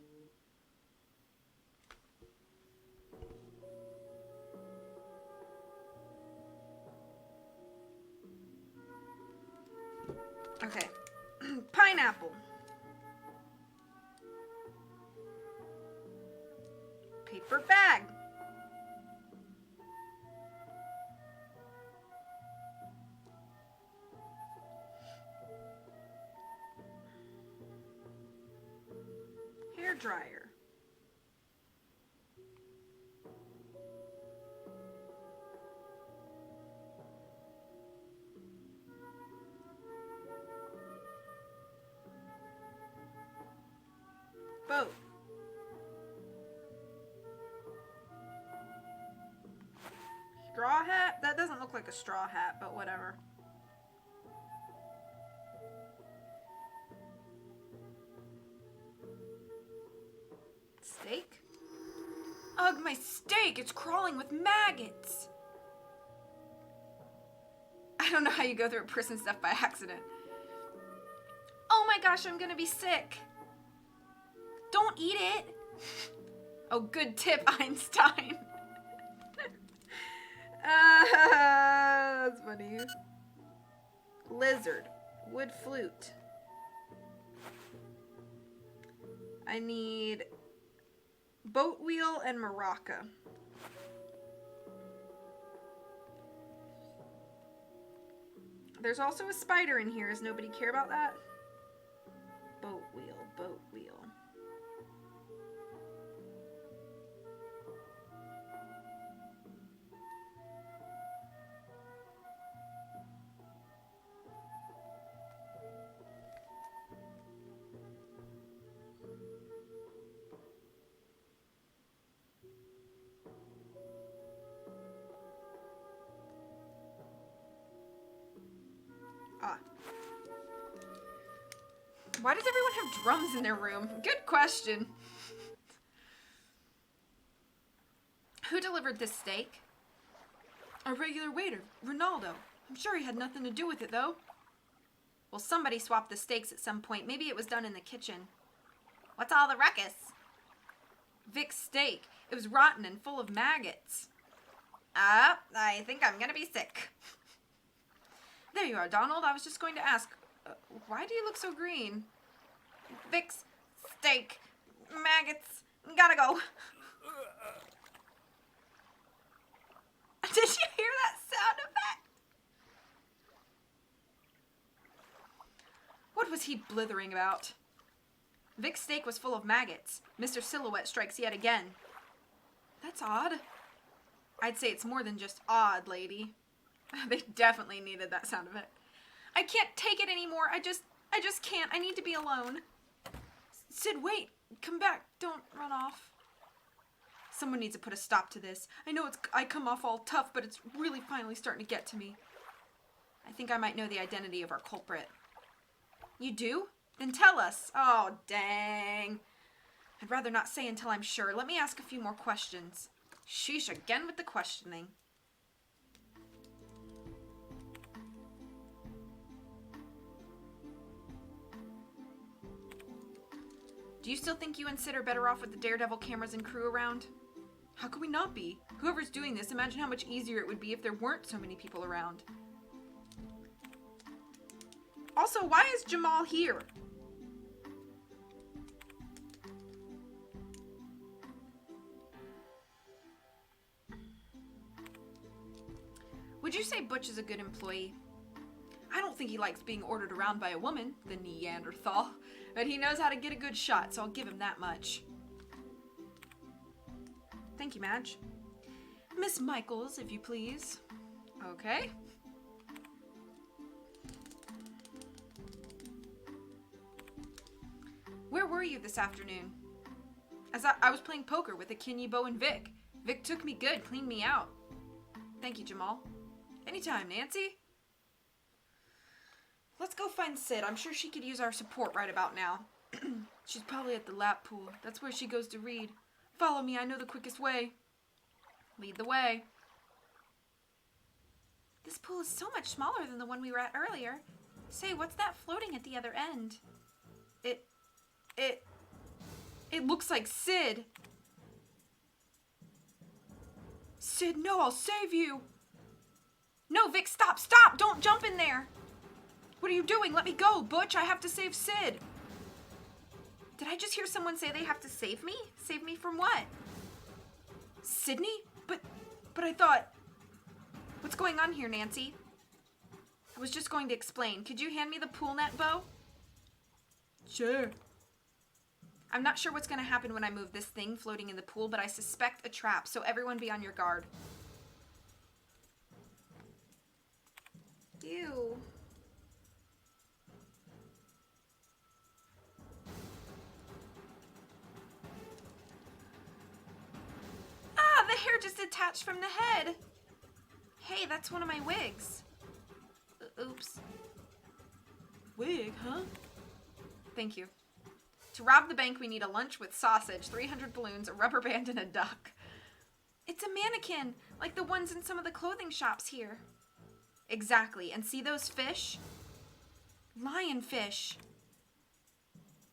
Okay. Pineapple. Paper bag. Hair dryer. Boat. Straw hat? That doesn't look like a straw hat, but whatever. Steak? Ugh, my steak! It's crawling with maggots! I don't know how you go through a person's stuff by accident. Oh my gosh, I'm gonna be sick! Don't eat it! Oh, good tip, Einstein. That's funny. Lizard. Wood flute. I need boat wheel and maraca. There's also a spider in here. Does nobody care about that? Boat wheel, boat wheel. Ah. Why does everyone have drums in their room? Good question. Who delivered this steak? A regular waiter, Ronaldo. I'm sure he had nothing to do with it, though. Well, somebody swapped the steaks at some point. Maybe it was done in the kitchen. What's all the ruckus? Vic's steak. It was rotten and full of maggots. I think I'm gonna be sick. There you are, Donald. I was just going to ask, why do you look so green? Vic's steak. Maggots. Gotta go. Did you hear that sound effect? What was he blithering about? Vic's steak was full of maggots. Mr. Silhouette strikes yet again. That's odd. I'd say it's more than just odd, lady. They definitely needed that sound effect. I can't take it anymore. I just can't. I need to be alone. Sid, wait. Come back. Don't run off. Someone needs to put a stop to this. I know I come off all tough, but it's really finally starting to get to me. I think I might know the identity of our culprit. You do? Then tell us. Oh, dang. I'd rather not say until I'm sure. Let me ask a few more questions. Sheesh, again with the questioning. Do you still think you and Sid are better off with the Daredevil cameras and crew around? How could we not be? Whoever's doing this, imagine how much easier it would be if there weren't so many people around. Also, why is Jamal here? Would you say Butch is a good employee? I don't think he likes being ordered around by a woman, the Neanderthal, but he knows how to get a good shot, so I'll give him that much. Thank you, Madge. Miss Michaels, if you please. Okay. Where were you this afternoon? I was playing poker with Akinyi, Bo, and Vic. Vic took me good, cleaned me out. Thank you, Jamal. Anytime, Nancy. Let's go find Sid. I'm sure she could use our support right about now. She's probably at the lap pool. That's where she goes to read. Follow me, I know the quickest way. Lead the way. This pool is so much smaller than the one we were at earlier. Say, what's that floating at the other end? It looks like Sid. Sid, no, I'll save you. No, Vic, stop, don't jump in there. What are you doing? Let me go, Butch, I have to save Sid. Did I just hear someone say they have to save me? Save me from what? Sydney? But I thought... What's going on here, Nancy? I was just going to explain. Could you hand me the pool net, Bo? Sure. I'm not sure what's going to happen when I move this thing floating in the pool, but I suspect a trap, so everyone be on your guard. Ew. Ah, the hair just detached from the head. Hey, that's one of my wigs. Oops. Wig, huh? Thank you. To rob the bank, we need a lunch with sausage, 300 balloons, a rubber band, and a duck. It's a mannequin, like the ones in some of the clothing shops here. Exactly. And see those fish? Lionfish.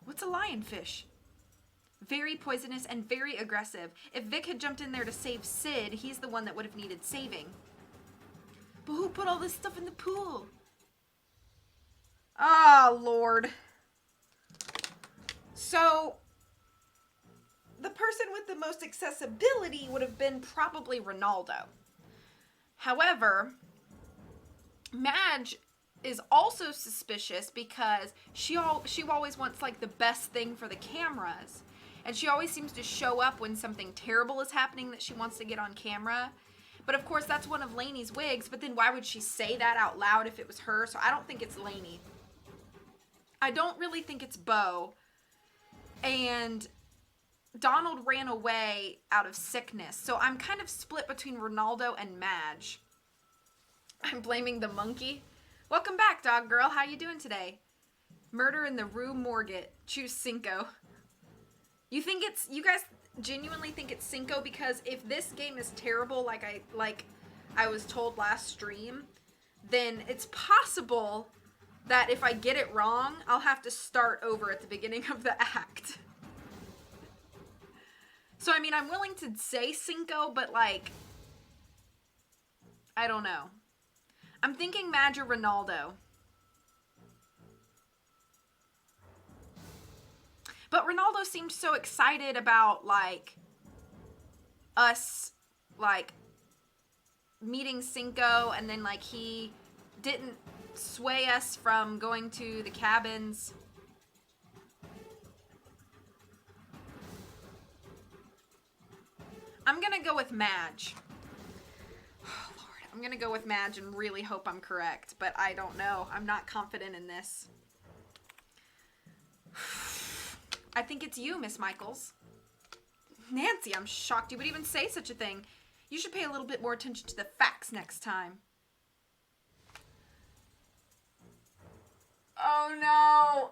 What's a lionfish? Very poisonous and very aggressive. If Vic had jumped in there to save Sid, he's the one that would have needed saving. But who put all this stuff in the pool? Oh, Lord. So, the person with the most accessibility would have been probably Ronaldo. However, Madge is also suspicious because she always wants like the best thing for the cameras. And she always seems to show up when something terrible is happening that she wants to get on camera. But of course that's one of Lainey's wigs, but then why would she say that out loud if it was her? So I don't think it's Lainey. I don't really think it's Bo. And Donald ran away out of sickness. So I'm kind of split between Ronaldo and Madge. I'm blaming the monkey. Welcome back, dog girl. How you doing today? Murder in the Rue Morgue. Choose Cinco. You guys genuinely think it's Cinco? Because if this game is terrible, like I was told last stream, then it's possible that if I get it wrong, I'll have to start over at the beginning of the act. So, I mean, I'm willing to say Cinco, but, like, I don't know. I'm thinking Madge or Ronaldo. But Ronaldo seemed so excited about, like, us, like, meeting Cinco, and then, like, he didn't sway us from going to the cabins. I'm gonna go with Madge. Oh, Lord. I'm gonna go with Madge and really hope I'm correct, but I don't know. I'm not confident in this. I think it's you, Miss Michaels. Nancy, I'm shocked you would even say such a thing. You should pay a little bit more attention to the facts next time. Oh, no.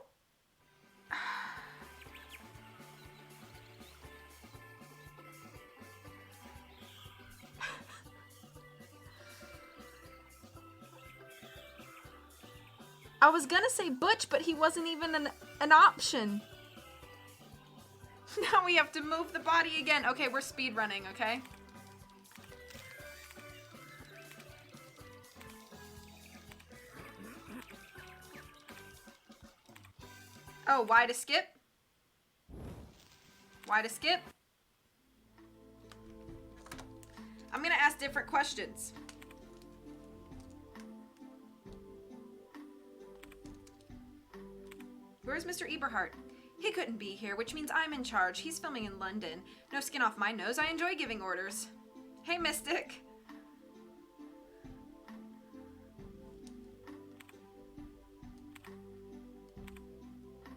I was gonna say Butch, but he wasn't even an option. Now we have to move the body again. Okay, we're speed running, okay? Oh, why to skip? Why to skip? I'm gonna ask different questions. Where's Mr. Eberhardt? He couldn't be here, which means I'm in charge. He's filming in London. No skin off my nose. I enjoy giving orders. Hey, Mystic.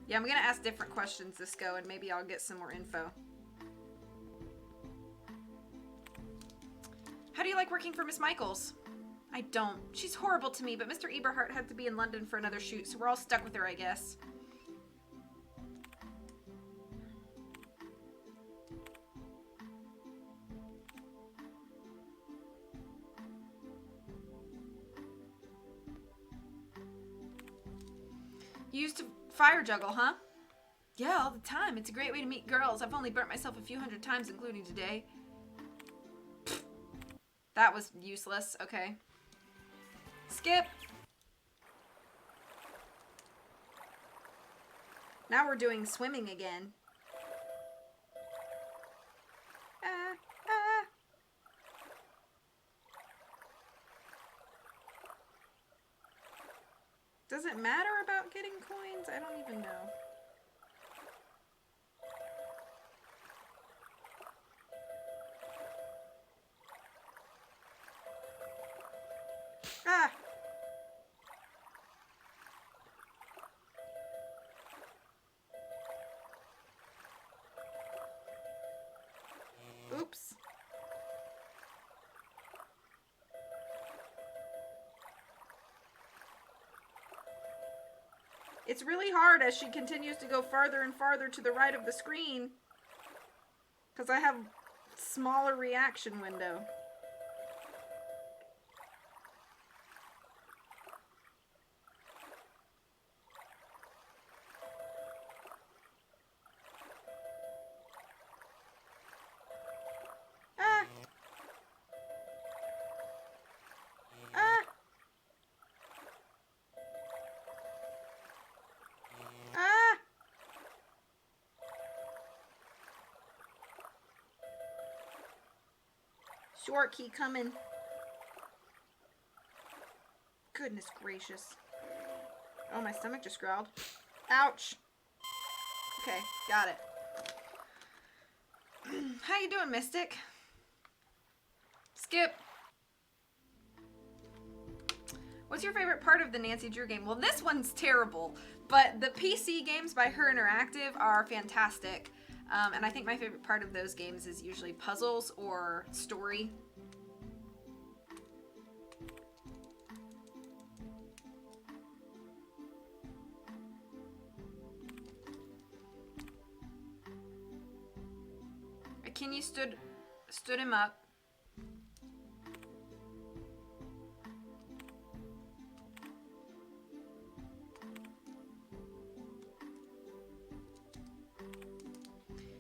Yeah, I'm gonna ask different questions this go, and maybe I'll get some more info. How do you like working for Miss Michaels? I don't. She's horrible to me, but Mr. Eberhardt had to be in London for another shoot, so we're all stuck with her, I guess. You used to fire juggle, huh? Yeah, all the time. It's a great way to meet girls. I've only burnt myself a few hundred times, including today. That was useless. Okay. Skip. Now we're doing swimming again. Does it matter about getting coins? I don't even know. Ah! Oops. It's really hard as she continues to go farther and farther to the right of the screen, because I have smaller reaction window. Ah! Ah! Ah! Short key coming. Goodness gracious. Oh, my stomach just growled. Ouch. Okay, got it. How you doing, Mystic? Skip. What's your favorite part of the Nancy Drew game? Well, this one's terrible, but the PC games by Her Interactive are fantastic. And I think my favorite part of those games is usually puzzles or story. Kenny stood him up.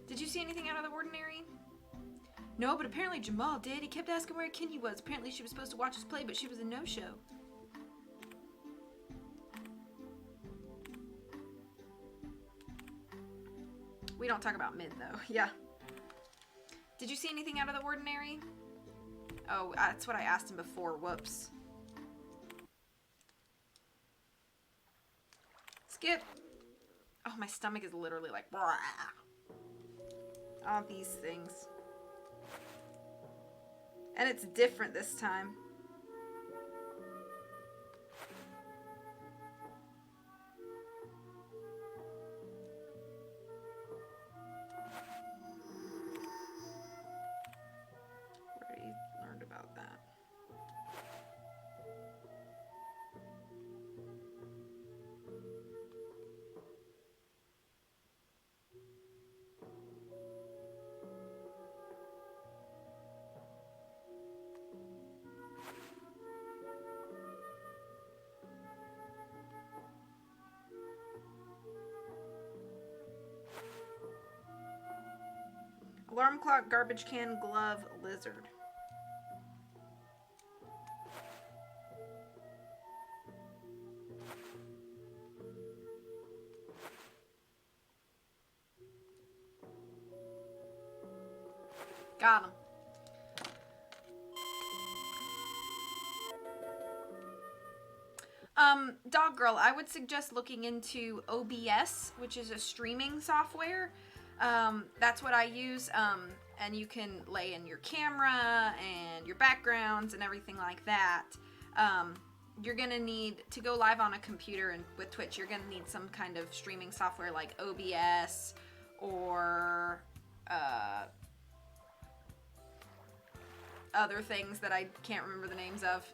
Did you see anything out of the ordinary? No, but apparently Jamal did. He kept asking where Kenny was. Apparently she was supposed to watch us play, but she was a no-show. We don't talk about mid, though. Yeah. Did you see anything out of the ordinary? Oh, that's what I asked him before. Whoops. Skip. Oh, my stomach is literally like... Brah. All these things. And it's different this time. Already learned about that. Alarm clock, garbage can, glove, lizard. Got him. Dog Girl, I would suggest looking into OBS, which is a streaming software. That's what I use. And you can lay in your camera and your backgrounds and everything like that. You're gonna need to go live on a computer, and with Twitch, you're gonna need some kind of streaming software like OBS or other things that I can't remember the names of.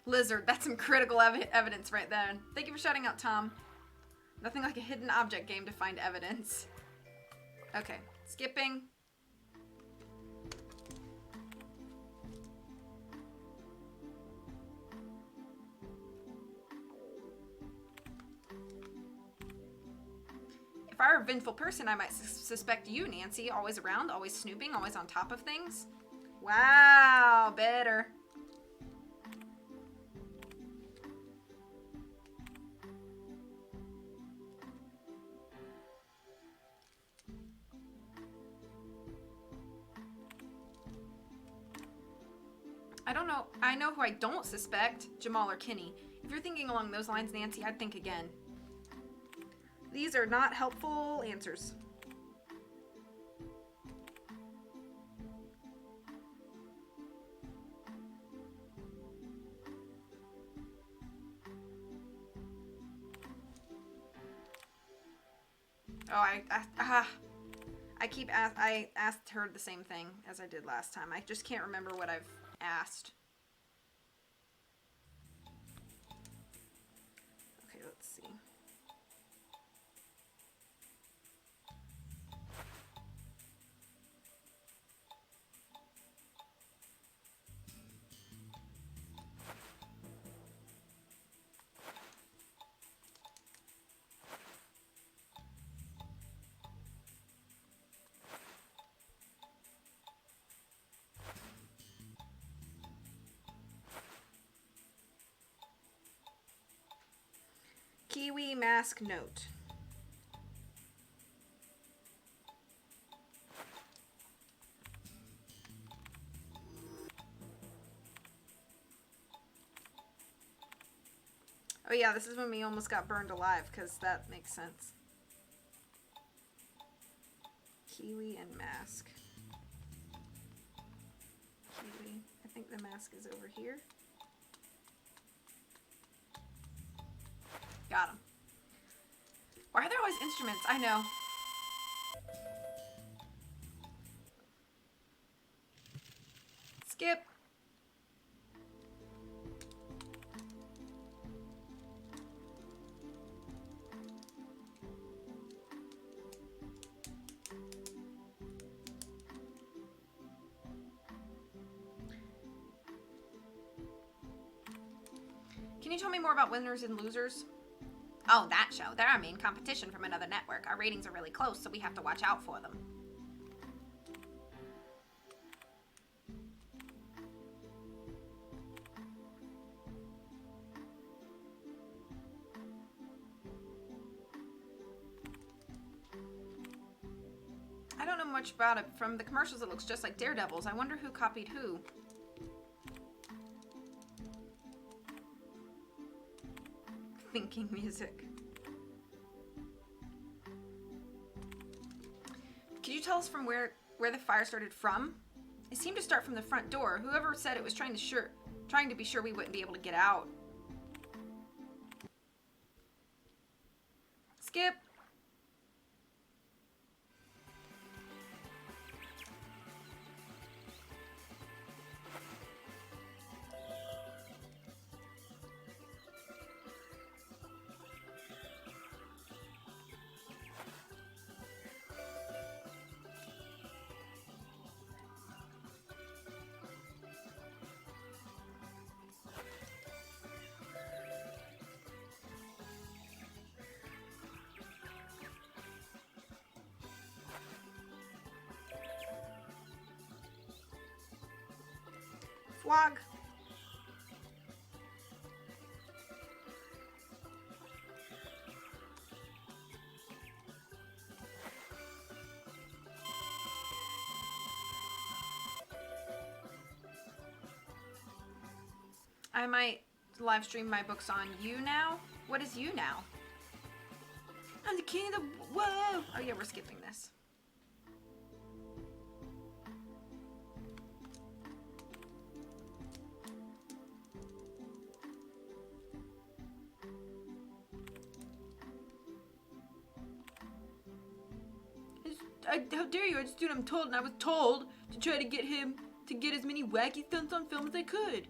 Lizard, that's some critical evidence right there. Thank you for shouting out, Tom. Nothing like a hidden object game to find evidence. Okay, skipping. If I were a vengeful person, I might suspect you, Nancy. Always around, always snooping, always on top of things. Wow, better. I don't know. I know who I don't suspect. Jamal or Kenny. If you're thinking along those lines, Nancy, I'd think again. These are not helpful answers. Oh, I asked her the same thing as I did last time. I just can't remember what I've asked. Okay, let's see. Kiwi mask note. Oh yeah, this is when we almost got burned alive, because that makes sense. Kiwi and mask. Kiwi. I think the mask is over here. Got him. Why are there always instruments? I know. Skip. Can you tell me more about Winners and Losers? Oh, that show. They're our main competition from another network. Our ratings are really close, so we have to watch out for them. I don't know much about it. From the commercials, it looks just like Daredevils. I wonder who copied who. Thinking music. Could you tell us from where the fire started from? It seemed to start from the front door. Whoever said it was trying to be sure we wouldn't be able to get out. Skip. Fwog. I might live stream my books on You Now. What is You Now? I'm the king of the... Whoa! Oh yeah, we're skipping this. How dare you? I just do what I'm told, and I was told to try to get him to get as many wacky stunts on film as I could.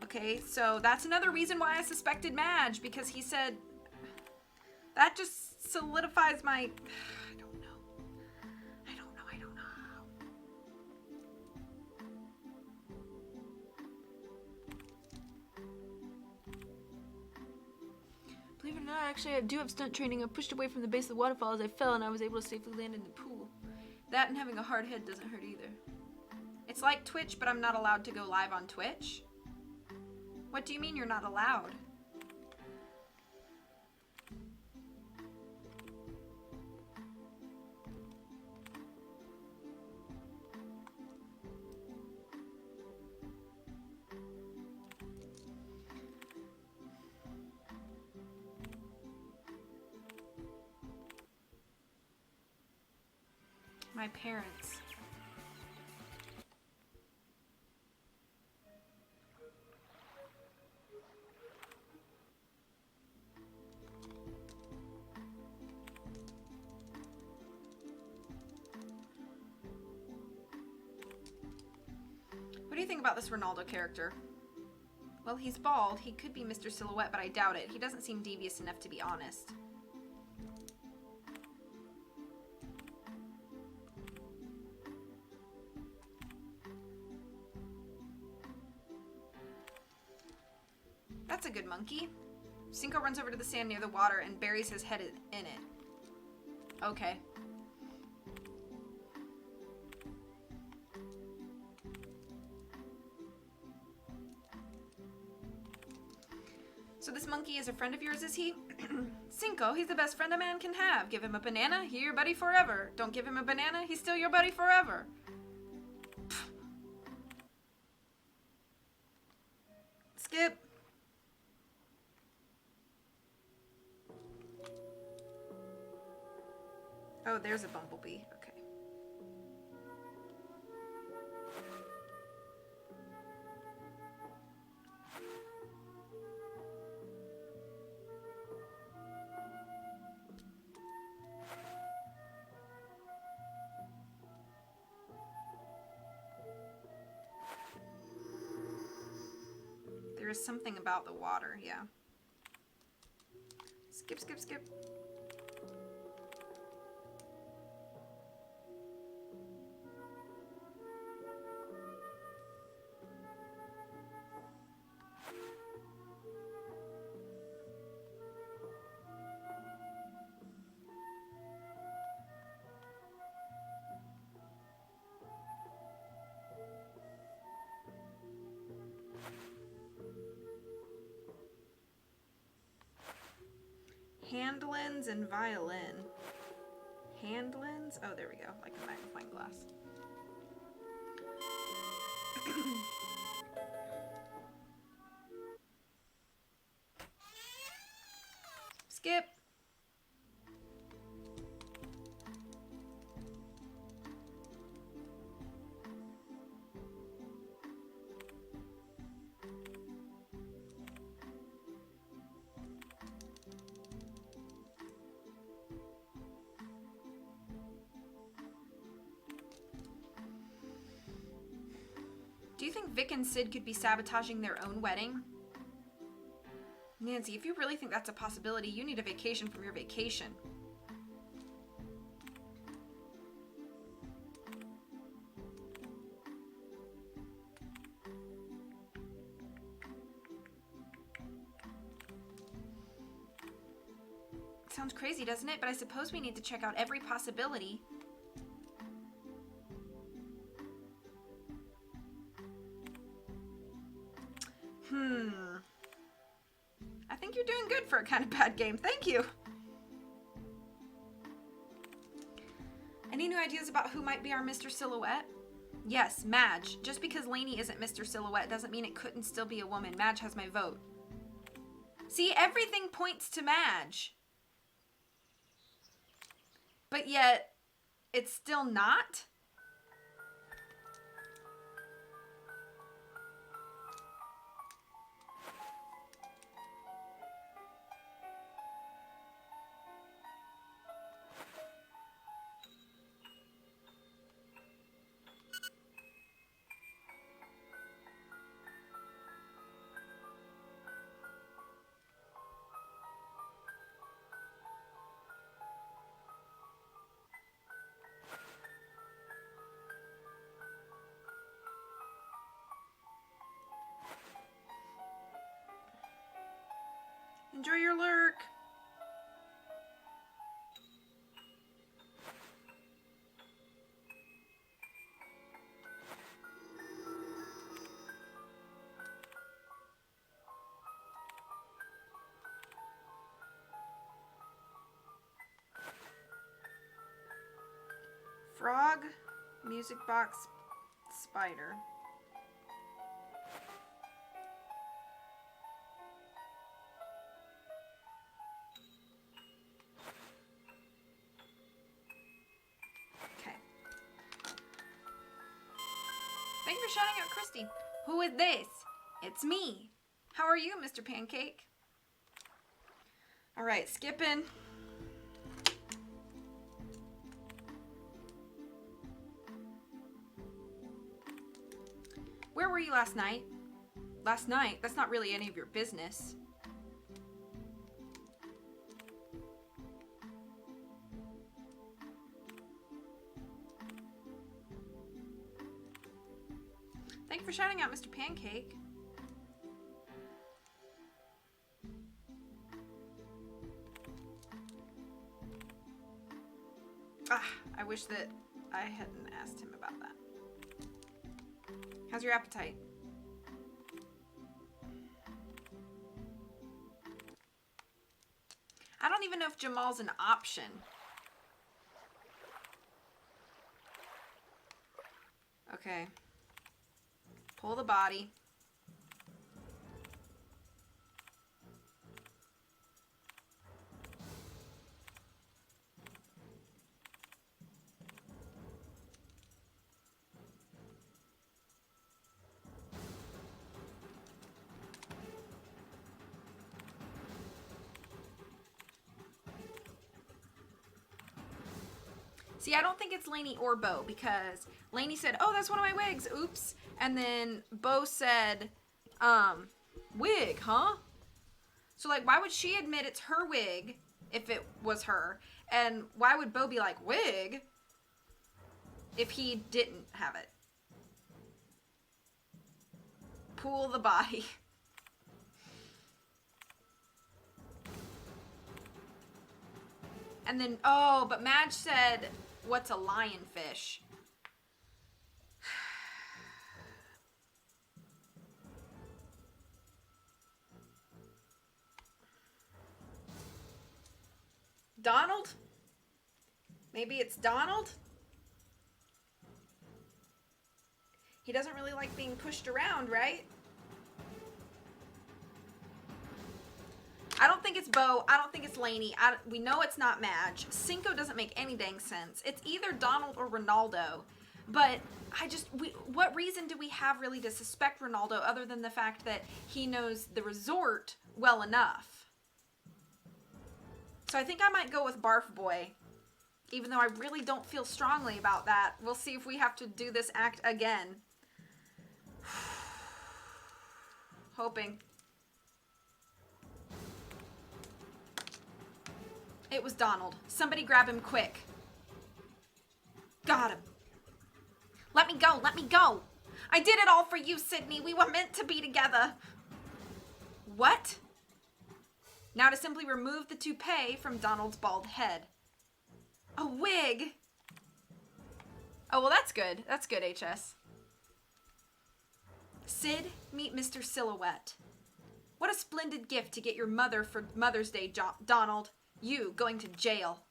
Okay, so that's another reason why I suspected Madge, because he said... That just solidifies my... I don't know. Believe it or not, actually I do have stunt training. I pushed away from the base of the waterfall as I fell, and I was able to safely land in the pool. That and having a hard head doesn't hurt either. It's like Twitch, but I'm not allowed to go live on Twitch. What do you mean you're not allowed? My parents. What do you think about this Ronaldo character? Well, he's bald. He could be Mr. Silhouette, but I doubt it. He doesn't seem devious enough to be honest. That's a good monkey. Cinco runs over to the sand near the water and buries his head in it. Okay. So this monkey is a friend of yours, is he? Cinco, he's the best friend a man can have. Give him a banana, he your buddy forever. Don't give him a banana, he's still your buddy forever. Skip. Oh, there's a bumblebee. Okay. There is something about the water, yeah. Skip, skip, skip. Handlins and violin. Handlins? Oh, there we go. Like a magnifying glass. Skip. Do you think Vic and Sid could be sabotaging their own wedding? Nancy, if you really think that's a possibility, you need a vacation from your vacation. Sounds crazy, doesn't it? But I suppose we need to check out every possibility. I think you're doing good for a kind of bad game. Thank you. Any new ideas about who might be our Mr. Silhouette? Yes, Madge. Just because Lainey isn't Mr. Silhouette doesn't mean it couldn't still be a woman. Madge has my vote. See, everything points to Madge. But yet, it's still not? Enjoy your lurk. Frog, music box, spider. Thank you for shouting out Christy. Who is this? It's me. How are you, Mr. Pancake? All right, skipping. Where were you last night? Last night? That's not really any of your business. Thank you for shouting out, Mr. Pancake. I wish that I hadn't asked him about that. How's your appetite? I don't even know if Jamal's an option. Okay. Pull the body. See, I don't think it's Lainey or Bo, because Lainey said, oh, that's one of my wigs, oops. And then Bo said, wig, huh? So, like, why would she admit it's her wig if it was her? And why would Bo be like, wig, if he didn't have it? Pull the body. And then, oh, but Madge said, what's a lionfish? Donald? Maybe it's Donald? He doesn't really like being pushed around, right? I don't think it's Bo. I don't think it's Lainey. We know it's not Madge. Cinco doesn't make any dang sense. It's either Donald or Ronaldo. But what reason do we have really to suspect Ronaldo other than the fact that he knows the resort well enough? So I think I might go with Barf Boy, even though I really don't feel strongly about that. We'll see if we have to do this act again. Hoping. It was Donald. Somebody grab him quick. Got him. Let me go. Let me go. I did it all for you, Sydney. We were meant to be together. What? Now to simply remove the toupee from Donald's bald head. A wig. Oh, well, that's good. That's good, HS. Sid, meet Mr. Silhouette. What a splendid gift to get your mother for Mother's Day, Donald. You going to jail.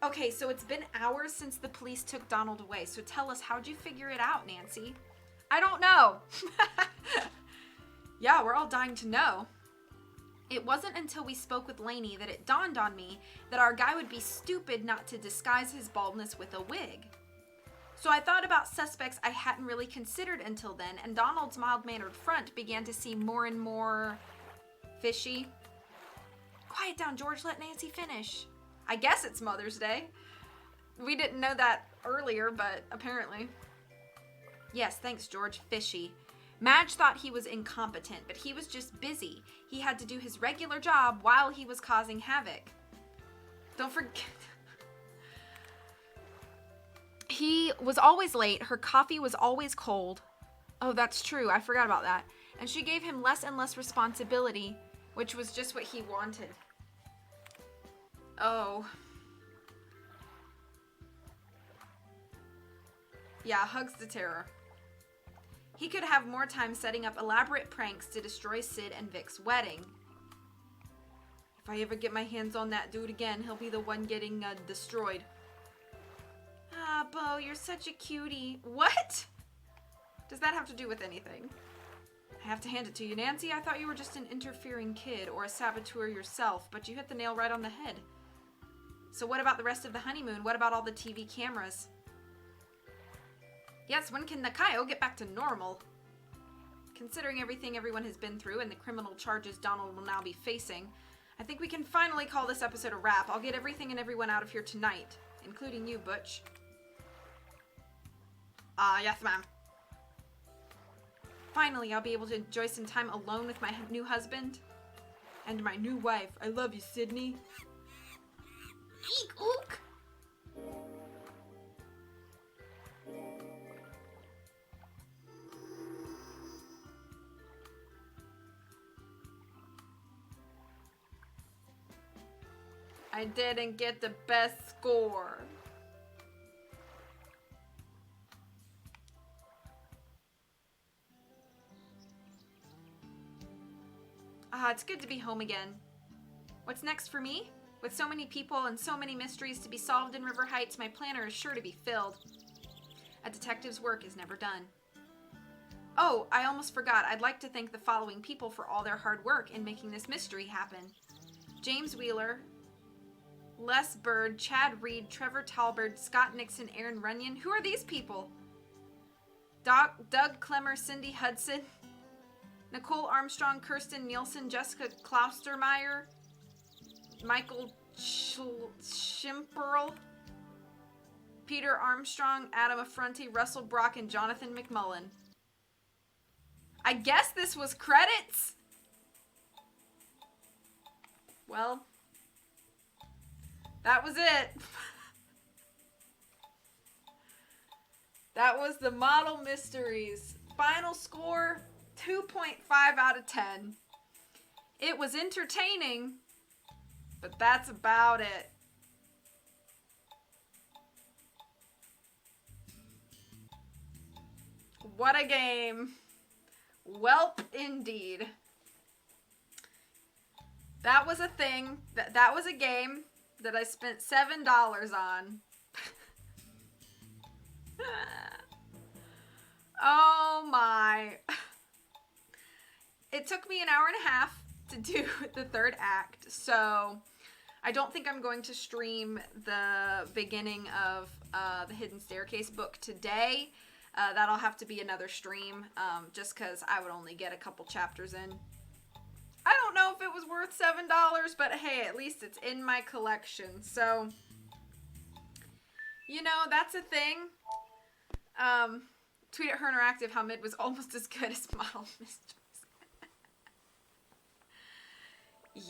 Okay, so it's been hours since the police took Donald away. So tell us, how'd you figure it out, Nancy? I don't know. Yeah, we're all dying to know. It wasn't until we spoke with Lainey that it dawned on me that our guy would be stupid not to disguise his baldness with a wig. So I thought about suspects I hadn't really considered until then, and Donald's mild-mannered front began to seem more and more fishy. Quiet down, George. Let Nancy finish. I guess it's Mother's Day. We didn't know that earlier, but apparently. Yes, thanks, George. Fishy. Madge thought he was incompetent, but he was just busy. He had to do his regular job while he was causing havoc. Don't forget. He was always late. Her coffee was always cold. Oh, that's true. I forgot about that. And she gave him less and less responsibility, which was just what he wanted. Oh. Yeah, hugs the terror. He could have more time setting up elaborate pranks to destroy Sid and Vic's wedding. If I ever get my hands on that dude again, he'll be the one getting destroyed. Ah, Bo, you're such a cutie. What? Does that have to do with anything? I have to hand it to you, Nancy. I thought you were just an interfering kid or a saboteur yourself, but you hit the nail right on the head. So what about the rest of the honeymoon? What about all the TV cameras? Yes, when can Nakayo get back to normal? Considering everything everyone has been through and the criminal charges Donald will now be facing, I think we can finally call this episode a wrap. I'll get everything and everyone out of here tonight, including you, Butch. Yes, ma'am. Finally, I'll be able to enjoy some time alone with my new husband and my new wife. I love you, Sydney. Eek, ook. I didn't get the best score. It's good to be home again. What's next for me? With so many people and so many mysteries to be solved in River Heights, my planner is sure to be filled. A detective's work is never done. Oh, I almost forgot. I'd like to thank the following people for all their hard work in making this mystery happen. James Wheeler, Les Bird, Chad Reed, Trevor Talbert, Scott Nixon, Aaron Runyon. Who are these people? Doug Clemmer, Cindy Hudson, Nicole Armstrong, Kirsten Nielsen, Jessica Klaustermeyer, Michael Schimperl, Peter Armstrong, Adam Affronti, Russell Brock, and Jonathan McMullen. I guess this was credits? Well, that was it. That was the Model Mysteries. Final score, 2.5 out of 10. It was entertaining, but that's about it. What a game. Welp indeed. That was a thing. That was a game that I spent $7 on. Oh my. It took me an hour and a half to do the third act, so I don't think I'm going to stream the beginning of the Hidden Staircase book today. That'll have to be another stream, just because I would only get a couple chapters in. I don't know if it was worth $7, but hey, at least it's in my collection. So, you know, that's a thing. Tweet at Her Interactive how Mid was almost as good as Model Mistress.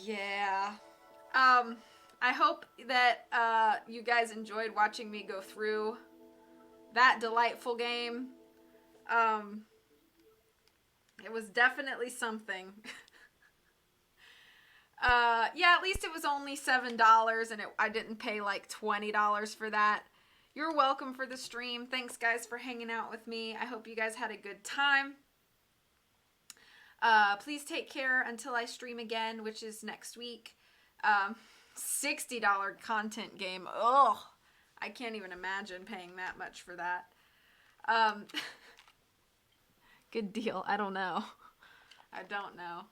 Yeah. I hope that you guys enjoyed watching me go through that delightful game. It was definitely something. Yeah, at least it was only $7 and I didn't pay like $20 for that. You're welcome for the stream. Thanks guys for hanging out with me. I hope you guys had a good time. Please take care until I stream again, which is next week. $60 content game. Ugh. I can't even imagine paying that much for that. Good deal. I don't know. I don't know.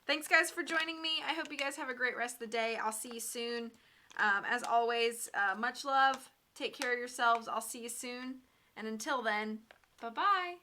Thanks guys for joining me. I hope you guys have a great rest of the day. I'll see you soon. As always, much love. Take care of yourselves. I'll see you soon. And until then, bye-bye.